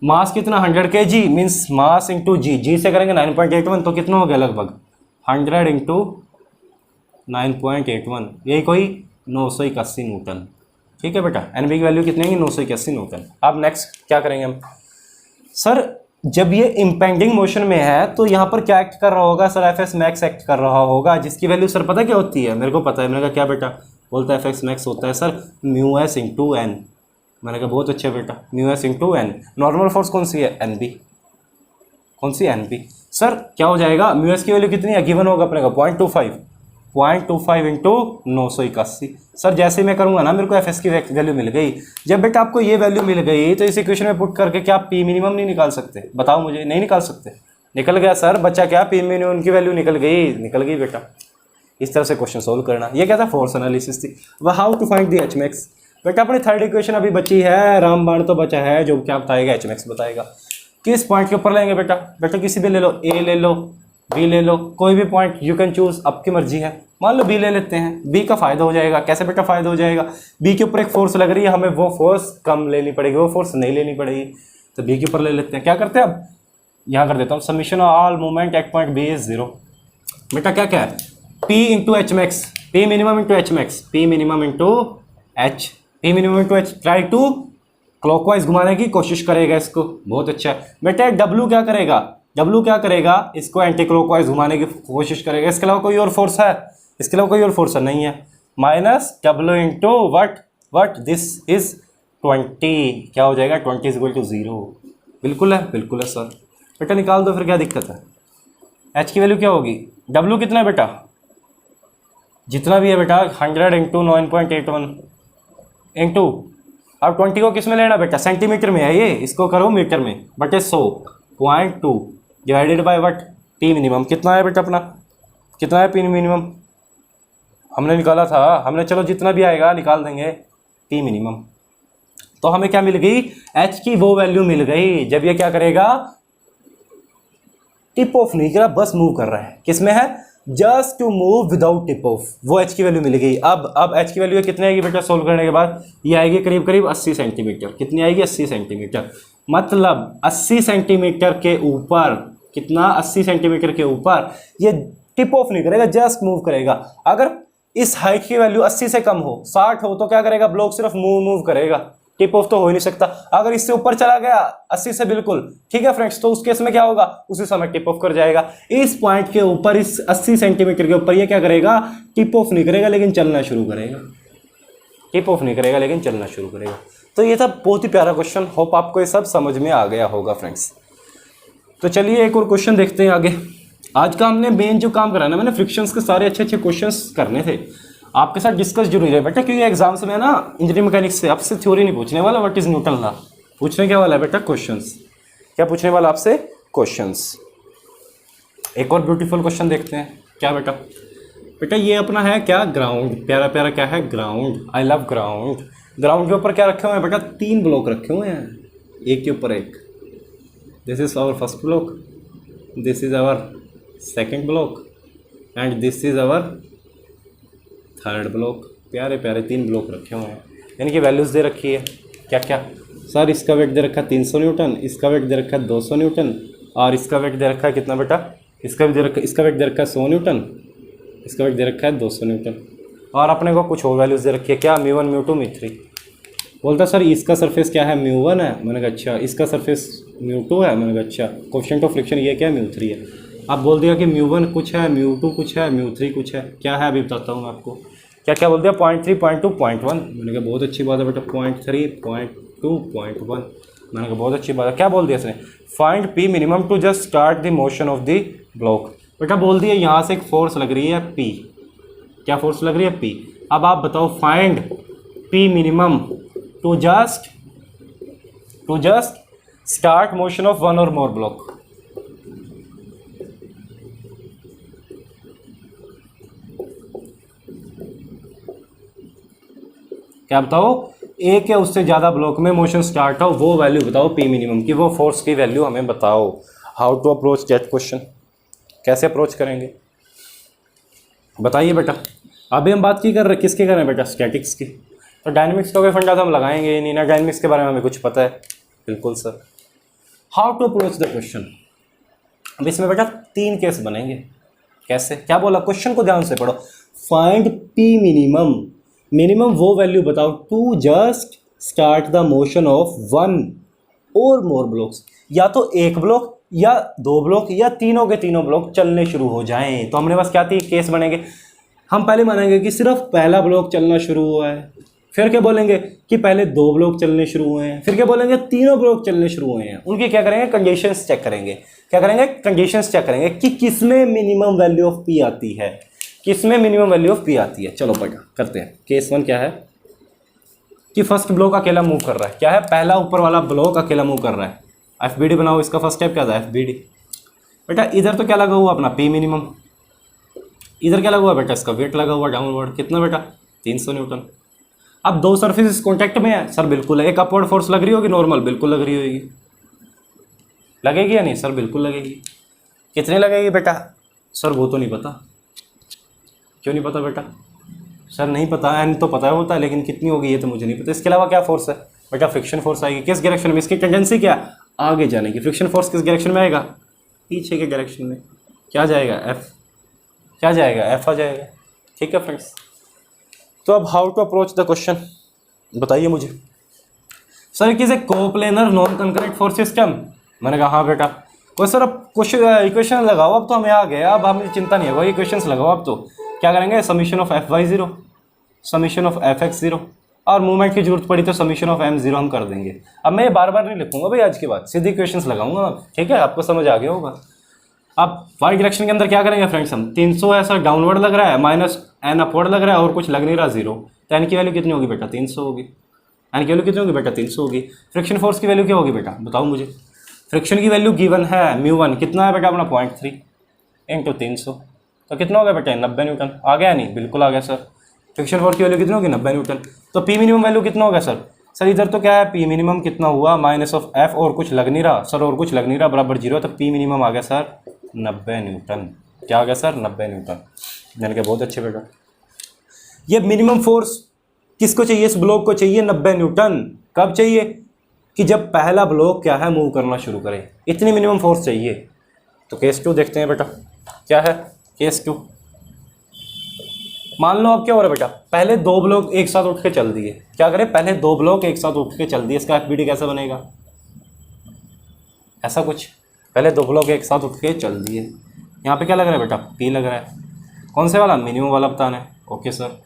मास कितना? 100 kg, मीन्स मास इंटू जी। जी से करेंगे 9.81, तो कितना हो गया लगभग 100 इंटू 9.81, यही कोई 981 न्यूटन। ठीक है बेटा, एन बी की वैल्यू कितनी है? 981 न्यूटन। अब नेक्स्ट क्या करेंगे हम? सर जब ये इम्पेंडिंग मोशन में है तो यहाँ पर क्या एक्ट कर रहा होगा sir? F S max act कर रहा होगा, जिसकी वैल्यू सर पता क्या होती है? मेरे को पता है। मैंने कहा क्या बेटा? बोलता है एफ एक्स मैक्स होता है sir mu S into N. मैंने कहा बहुत अच्छा बेटा, mu S into N. Normal force कौन सी है? N B. कौन सी? N B. सर क्या हो जाएगा? म्यू एस की वैल्यू कितनी है? गिवन होगा अपने का 0.25 इंटू 981। सर जैसे मैं करूंगा ना, मेरे को एफ एस की वैल्यू मिल गई। जब बेटा आपको ये वैल्यू मिल गई तो इस इक्वेशन में पुट करके क्या आप पी मिनिमम नहीं निकाल सकते? बताओ मुझे। नहीं निकाल सकते? निकल गया सर बच्चा। क्या पी मिनिमम की वैल्यू निकल गई? निकल गई बेटा। इस तरह से क्वेश्चन सोल्व करना। ये क्या था? फोर्स एनालिसिस थी। वह how to find the H max. बेटा अपनी थर्ड इक्वेशन अभी बची है, रामबाण तो बचा है, जो क्या बताएगा? एच मैक्स बताएगा। किस पॉइंट के ऊपर लेंगे बेटा? बेटा किसी भी ले लो, ए ले लो, बी ले लो, कोई भी पॉइंट यू कैन चूज, आपकी मर्जी है। मान लो बी ले लेते हैं। बी का फायदा हो जाएगा। कैसे बेटा फायदा हो जाएगा? बी के ऊपर एक फोर्स लग रही है, हमें वो फोर्स कम लेनी पड़ेगी, वो फोर्स नहीं लेनी पड़ेगी, तो बी के ऊपर ले लेते हैं। क्या करते हैं अब? यहाँ कर देता हूँ, summation of all movement at point B is zero. बेटा क्या क्या है? P into H max, P minimum into H max, P minimum into H, P minimum into H. Try to clockwise घुमाने की कोशिश करेगा इसको। बहुत अच्छा है बेटा। डब्ल्यू क्या करेगा? डब्ल्यू क्या करेगा? इसको एंटी क्लॉकवाइज घुमाने की कोशिश करेगा। इसके अलावा कोई और फोर्स है? इसके अलावा कोई और फोर्स नहीं है। Minus W into what this is 20। क्या हो जाएगा? 20 इज इक्वल टू 0। बिल्कुल है, बिल्कुल है सर। बेटा निकाल दो फिर, क्या दिक्कत है? एच की वैल्यू क्या होगी? डब्ल्यू कितना है बेटा? जितना भी है बेटा 100 इंटू 9.81 इंटू, अब 20 को किस में लेना बेटा? सेंटीमीटर में है ये, इसको करो मीटर में, बटे 100.2 divided by what? P minimum. कितना है बेटा अपना? कितना है पी मिनिमम? हमने निकाला था, हमने, चलो जितना भी आएगा निकाल देंगे पी मिनिमम। तो हमें क्या मिल गई? एच की वो वैल्यू मिल गई जब ये क्या करेगा? टिप ऑफ नहीं कर रहा, बस मूव कर रहा है। किसमें है? Just to move without tip off. वो एच की वैल्यू मिल गई। अब एच की वैल्यू कितनी आएगी बेटा सोल्व करने के बाद? ये आएगी करीब करीब 80 सेंटीमीटर। कितनी आएगी? 80 सेंटीमीटर। मतलब 80 सेंटीमीटर के ऊपर, कितना? 80 सेंटीमीटर के ऊपर ये टिप ऑफ नहीं करेगा, जस्ट मूव करेगा। अगर इस हाइट की वैल्यू 80 से कम हो, 60 हो, तो क्या करेगा? ब्लॉक सिर्फ मूव करेगा, टिप ऑफ तो हो ही नहीं सकता। अगर इससे ऊपर चला गया 80 से बिल्कुल, ठीक है फ्रेंड्स, तो उस केस में क्या होगा? उसी समय टिप ऑफ कर जाएगा। इस पॉइंट के ऊपर, इस 80 सेंटीमीटर के ऊपर ये क्या करेगा? टिप ऑफ नहीं करेगा लेकिन चलना शुरू करेगा। टिप ऑफ नहीं करेगा लेकिन चलना शुरू करेगा। तो ये था बहुत ही प्यारा क्वेश्चन। होप आपको ये सब समझ में आ गया होगा फ्रेंड्स। तो चलिए एक और क्वेश्चन देखते हैं आगे। आज का हमने मेन जो काम कराना, मैंने फ्रिक्शंस के सारे अच्छे अच्छे क्वेश्चंस करने थे आपके साथ डिस्कस जरूरी है बेटा, क्योंकि एग्जाम्स में ना इंजीनियरिंग मैकेनिक्स से आपसे थ्योरी नहीं पूछने वाला, व्हाट इज न्यूटन लॉ पूछने क्या वाला है बेटा? क्वेश्चंस। क्या पूछने वाला आपसे? क्वेश्चंस। एक और ब्यूटीफुल क्वेश्चन देखते हैं। क्या बेटा? बेटा ये अपना है क्या? ग्राउंड। प्यारा प्यारा क्या है? Ground. I love ground. Ground के ऊपर क्या रखे हुए हैं बेटा? 3 ब्लॉक रखे हुए हैं, एक के ऊपर एक। This is our first block, this is our second block and this is our third block. प्यारे प्यारे 3 ब्लॉक रखे हुए हैं, यानी कि वैल्यूज़ दे रखी है। क्या क्या सर? इसका वेट दे रखा है 300 न्यूटन, इसका वेट दे रखा है 200 न्यूटन, और इसका वेट दे रखा है कितना बेटा? इसका वेट दे रखा है 100 न्यूटन, इसका वेट दे रखा है 200 न्यूटन, और अपने को कुछ और वैल्यूज़ दे रखी है। क्या? Mu 1, mu 2, mu 3। बोलता सर इसका सरफेस क्या है? म्यू 1 है। मैंने कहा अच्छा। इसका सरफेस म्यू 2 है। मैंने कहा अच्छा। कोएफिशिएंट ऑफ फ्रिक्शन ये क्या है? म्यू 3 है। आप बोल दिया कि म्यू 1 कुछ है, म्यू 2 कुछ है, म्यू 3 कुछ है। क्या है अभी बताता हूँ मैं आपको। क्या क्या बोल दिया? 0.3, 0.2, 0.1। मैंने कहा बहुत अच्छी बात है बेटा। 0.3, 0.2, 0.1। मैंने कहा बहुत अच्छी बात है। क्या बोल दिया इसने? Find P minimum to just start the motion of the block. बेटा बोल दिया यहाँ से एक फोर्स लग रही है पी। क्या फोर्स लग रही है? पी। अब आप बताओ find P minimum to just start motion of one or more block. क्या बताओ, एक या उससे ज़्यादा ब्लॉक में मोशन स्टार्ट हो, वो वैल्यू बताओ पी मिनिमम की, वो फोर्स की वैल्यू हमें बताओ। How to approach that question, कैसे अप्रोच करेंगे बताइए बेटा। अभी हम बात किसकी कर रहे हैं बेटा, स्टैटिक्स की। तो डायनेमिक्स का कोई फंडा तो हम लगाएंगे ही नहीं ना, डायनेमिक्स के बारे में हमें कुछ पता है। बिल्कुल sir. How to approach the question, अब इसमें बेटा 3 केस बनेंगे। कैसे, क्या बोला, क्वेश्चन को ध्यान से पढ़ो। फाइंड पी मिनिमम, मिनिमम वो वैल्यू बताओ to just start the motion of one or more blocks, या तो एक ब्लॉक या 2 ब्लॉक या तीनों के तीनों ब्लॉक चलने शुरू हो जाएं। तो हमने पास क्या 3 केस बनेंगे। हम पहले मानेंगे कि सिर्फ पहला ब्लॉक चलना शुरू हुआ है, फिर क्या बोलेंगे कि पहले 2 ब्लॉक चलने शुरू हुए हैं, फिर क्या बोलेंगे तीनों ब्लॉक चलने शुरू हुए हैं। उनके क्या करेंगे, कंडीशंस चेक करेंगे। क्या करेंगे, कंडीशंस चेक करेंगे कि किसमें मिनिमम वैल्यू ऑफ पी आती है, किसमें मिनिमम वैल्यू ऑफ पी आती है। चलो बेटा करते हैं। केस 1 क्या है कि फर्स्ट ब्लॉक अकेला मूव कर रहा है। क्या है, पहला ऊपर वाला ब्लॉक अकेला मूव कर रहा है। एफबीडी बनाओ, इसका फर्स्ट स्टेप क्या था, एफबीडी। बेटा इधर तो क्या लगा हुआ अपना पी मिनिमम, इधर क्या लगा हुआ बेटा, इसका वेट लगा हुआ डाउनवर्ड, कितना बेटा 300 न्यूटन। अब 2 सरफेस कॉन्टैक्ट में है सर, बिल्कुल है। एक अपवर्ड फोर्स लग रही होगी, नॉर्मल बिल्कुल लग रही होगी, लगेगी या नहीं सर, बिल्कुल लगेगी। कितनी लगेगी बेटा, सर वो तो नहीं पता। क्यों नहीं पता बेटा, सर नहीं पता, एन तो पता होता है लेकिन कितनी होगी ये तो मुझे नहीं पता। इसके अलावा क्या फोर्स है बेटा, फ्रिक्शन फोर्स आएगी। किस डायरेक्शन में, इसकी टेंडेंसी क्या, आगे जाने की। फ्रिक्शन फोर्स किस डायरेक्शन में आएगा, पीछे के डायरेक्शन में। क्या जाएगा, एफ, क्या जाएगा, एफ आ जाएगा। ठीक है फ्रेंड्स, तो अब how to approach the question बताइए मुझे। सर किस a coplanar non concurrent force system, मैंने कहा हाँ बेटा। कोई सर अब क्वेश्चन इक्वेशन लगाओ, अब तो हमें आ गया, अब हमें चिंता नहीं होगा, इक्वेशंस लगाओ। अब तो क्या करेंगे, summation of F Y 0, summation of F X 0, और मूवमेंट की जरूरत पड़ी तो समीशन ऑफ m 0 हम कर देंगे। अब मैं ये बार बार नहीं लिखूंगा भाई, आज के बाद सीधी इक्वेशंस लगाऊंगा। ठीक है, आपको समझ आ गया होगा। अब वाई डायरेक्शन के अंदर क्या करेंगे फ्रेंड्स, हम 300 ऐसा डाउनवर्ड लग रहा है, माइनस n अपवर्ड लग रहा है, और कुछ लग नहीं रहा 0, तो n की वैल्यू कितनी होगी बेटा, 300 होगी। n की वैल्यू कितनी होगी बेटा, 300 होगी। फ्रिक्शन फोर्स की वैल्यू क्या होगी बेटा, बताओ मुझे। फ्रिक्शन की वैल्यू गिवन है μ1 कितना है बेटा अपना 0.3 इंटू 300, तो कितना होगा बेटा 90 न्यूटन। आ गया नहीं, बिल्कुल आ गया सर। फ्रिक्शन फोर्स की वैल्यू कितनी होगी, 90 न्यूटन। तो पी मिनिमम वैल्यू कितना होगा सर, सर इधर तो क्या है, पी मिनिमम कितना हुआ, माइनस ऑफ एफ, और कुछ लग नहीं रहा सर, और कुछ लग नहीं रहा, बराबर 0, तो पी मिनिमम आ गया सर 90 न्यूटन। क्या आ गया सर, 90 न्यूटन। यानी कि बहुत अच्छे बेटा। ये मिनिमम फोर्स किसको चाहिए, इस ब्लॉक को चाहिए 90 न्यूटन। कब चाहिए, कि जब पहला ब्लॉक क्या है मूव करना शुरू करे, इतनी मिनिमम फोर्स चाहिए। तो केस 2 देखते हैं बेटा, क्या है केस 2। मान लो अब क्या हो रहा है बेटा, पहले 2 ब्लॉक एक साथ उठ के चल दिए। क्या करें, पहले 2 ब्लॉक एक साथ उठ के चल दिए। इसका एफबीडी कैसा बनेगा, ऐसा कुछ, पहले 2 ब्लॉक एक साथ उठ के चल दिए। यहाँ पे क्या लग रहा है बेटा, पी लग रहा है। कौन से वाला, मिनिमम वाला बताना है। ओके सर,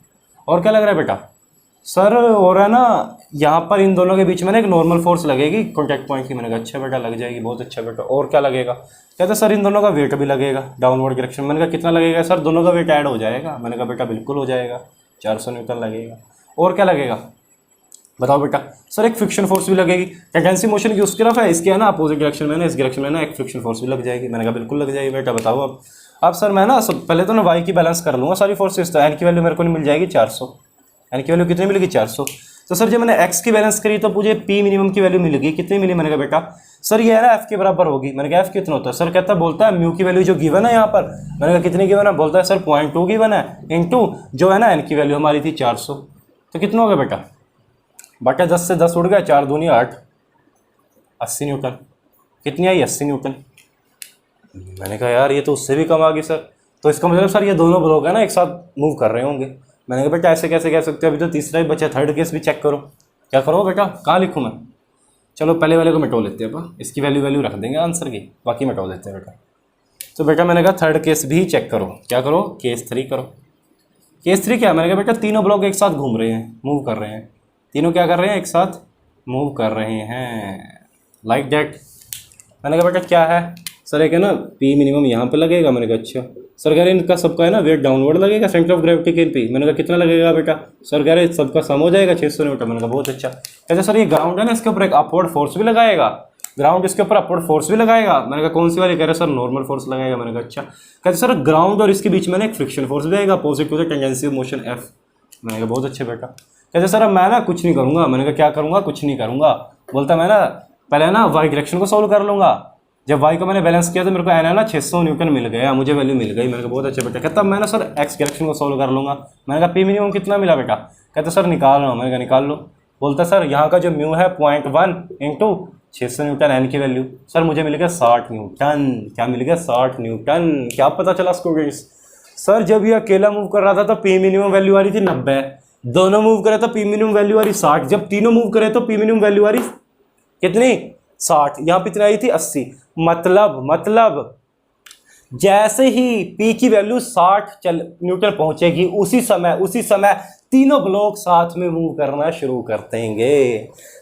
और क्या लग रहा है बेटा, सर हो रहा है ना, यहाँ पर इन दोनों के बीच में ना एक नॉर्मल फोर्स लगेगी कॉन्टैक्ट पॉइंट की। मैंने कहा अच्छा बेटा लग जाएगी, बहुत अच्छा बेटा। और क्या लगेगा, कहते सर इन दोनों का वेट भी लगेगा डाउनवर्ड डायरेक्शन। मैंने कहा कितना लगेगा सर, दोनों का वेट ऐड हो जाएगा। मैंने कहा बेटा बिल्कुल हो जाएगा, 400 न्यूटन लगेगा। और क्या लगेगा बताओ बेटा, सर एक फ्रिक्शन फोर्स भी लगेगी। टेंडेंसी मोशन की उसकी तरफ है, इसके है ना अपोजिट डायरेक्शन में ना, इस डायरेक्शन में ना एक फ्रिक्शन फोर्स भी लग जाएगी। मैंने कहा बिल्कुल लग जाएगी बेटा। बताओ अब सर मैं ना पहले तो ना वाई की बैलेंस कर लूँगा सारी फोर्सेस, तो एन की वैल्यू मेरे को नहीं मिल जाएगी 400। एन की वैल्यू कितनी मिलेगी, 400। तो सर जब मैंने एक्स की बैलेंस करी तो मुझे पी मिनिमम की वैल्यू मिलेगी, कितनी मिली। मैंने कहा बेटा सर ये है ना एफ के बराबर होगी। मैंने कहा एफ कितना होता है, सर कहता बोलता है म्यू की वैल्यू जो गिवन है यहाँ पर। मैंने कहा कितनी गिवन है, बोलता है सर 0.2 गिवन है, इंटू जो है ना एन की वैल्यू हमारी थी 400। तो कितना हो गया बेटा, बटा 10 से 10 उड़ गया, 4 दूनी 8, 80 न्यूटन। कितनी आई, 80 न्यूटन। मैंने कहा यार ये तो उससे भी कम आ गई सर। तो इसका मतलब सर ये दोनों ब्लॉक है ना एक साथ मूव कर रहे होंगे। मैंने कहा बेटा ऐसे कैसे कह सकते हो, अभी तो तीसरा ही बचा, थर्ड केस भी चेक करो। क्या करो बेटा, कहाँ लिखूँ मैं, चलो पहले वाले को मिटो लेते हैं, इसकी वैल्यू रख देंगे आंसर की, बाकी मिटो देते हैं बेटा। तो बेटा मैंने कहा थर्ड केस भी चेक करो। क्या करो, केस 3 करो। केस 3 क्या, मैंने कहा बेटा तीनों ब्लॉक एक साथ घूम रहे हैं, मूव कर रहे हैं। तीनों क्या कर रहे हैं, एक साथ मूव कर रहे हैं, लाइक दैट। मैंने कहा बेटा क्या है, सर एक है ना पी मिनिमम यहाँ पे लगेगा। मैंने कहा अच्छा, सर कह रहे इनका सबका है ना वेट डाउनवर्ड लगेगा सेंटर ऑफ ग्रेविटी के पे। मैंने कहा कितना लगेगा बेटा? सर कह रहे सबका सम हो जाएगा 600 न्यूटन। मैंने कहा बहुत अच्छा। कहते सर ये ग्राउंड है ना, इसके ऊपर एक अपवर्ड फोर्स भी लगाएगा, ग्राउंड इसके ऊपर अपवर्ड फोर्स भी लगाएगा। मैंने कहा कौन सी वाली? कह रहे सर नॉर्मल फोर्स लगाएगा। मैंने कहा अच्छा। कहते सर ग्राउंड और इसके बीच में ना एक फ्रिक्शन फोर्स भी आएगा opposite to the tangency of motion F. मैंने कहा बहुत अच्छे बेटा। कहते सर अब मैं ना कुछ नहीं करूँगा। मैंने कहा क्या करूँगा? कुछ नहीं करूँगा। बोलता मैं ना पहले ना वाई डायरेक्शन को सॉल्व कर लूँगा। जब वाई को मैंने बैलेंस किया तो मेरे को ना 600 न्यूटन मिल गया, मुझे वैल्यू मिल गई। मैंने कहा बहुत अच्छे बेटा। कहता मैं ना सर एक्स डायरेक्शन को सॉल्व कर लूँगा। मैंने कहा पी मिनिमम कितना मिला बेटा? कहते सर निकाल रहा हूँ। मैंने कहा निकाल लो। बोलता सर यहाँ का जो म्यू है 0.1 इंटू 600 न्यूटन एन की वैल्यू। सर मुझे मिल गया 60 न्यूटन। क्या मिल गया? 60 न्यूटन। क्या पता चला स्टूडेंट्स? सर जब ये अकेला मूव कर रहा था तो पी मिनिमम वैल्यू आ रही थी 90, दोनों मूव करे तो पी मिनिमम वैल्यू आ रही 60, जब तीनों मूव करे तो पी मिनिमम वैल्यू आ रही कितनी? 60। यहाँ पे कितनी आई थी? 80। मतलब जैसे ही पी की वैल्यू 60 न्यूटन पहुंचेगी उसी समय तीनों ब्लॉक साथ में मूव करना शुरू कर देंगे।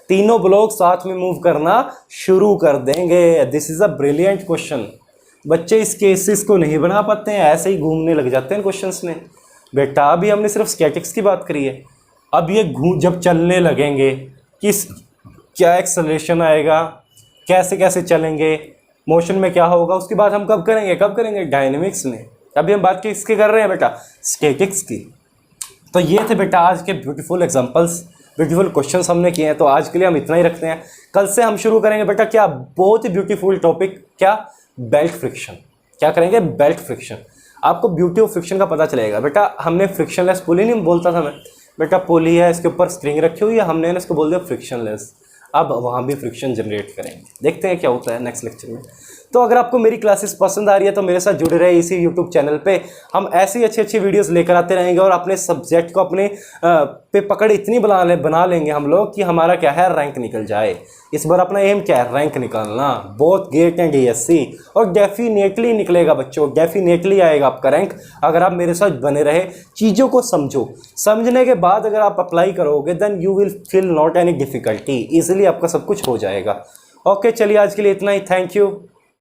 तीनों ब्लॉक साथ में मूव करना शुरू कर देंगे। This is a brilliant question. बच्चे इस केसेस को नहीं बना पाते हैं, ऐसे ही घूमने लग जाते हैं क्वेश्चंस में। बेटा अभी हमने सिर्फ स्टैटिक्स की बात करी है। अब ये जब चलने लगेंगे क्या एक्सेलरेशन आएगा, कैसे कैसे चलेंगे, मोशन में क्या होगा, उसकी बात हम कब करेंगे? डायनेमिक्स में। अभी हम बात किसकी कर रहे हैं बेटा? स्टैटिक्स की। तो ये थे बेटा आज के ब्यूटीफुल एग्जांपल्स, ब्यूटीफुल क्वेश्चंस हमने किए हैं। तो आज के लिए हम इतना ही रखते हैं। कल से हम शुरू करेंगे बेटा क्या बहुत ही ब्यूटीफुल टॉपिक, क्या? Belt friction. क्या करेंगे? Belt friction. आपको ब्यूटी ऑफ फ्रिक्शन का पता चलेगा बेटा। हमने फ्रिक्शनलेस पुली नहीं बोलता था मैं बेटा, पुली है इसके ऊपर स्प्रिंग रखी हुई है, हमने इसको बोल दिया फ्रिक्शनलेस। अब वहाँ भी फ्रिक्शन जनरेट करेंगे, देखते हैं क्या होता है नेक्स्ट लेक्चर में। तो अगर आपको मेरी क्लासेस पसंद आ रही है तो मेरे साथ जुड़े रहे इसी यूट्यूब चैनल पे। हम ऐसी अच्छी वीडियोस लेकर आते रहेंगे और अपने सब्जेक्ट को अपने पे पकड़ इतनी बना लेंगे हम लोग कि हमारा क्या है, रैंक निकल जाए। इस बार अपना एम क्या है? रैंक निकालना। बोथ गेट एंड डीएससी, और डेफिनेटली निकलेगा बच्चों, डेफिनेटली आएगा आपका रैंक अगर आप मेरे साथ बने रहे। चीज़ों को समझो, समझने के बाद अगर आप अप्लाई करोगे then you will feel not any difficulty, easily आपका सब कुछ हो जाएगा। ओके चलिए आज के लिए इतना ही। Thank you.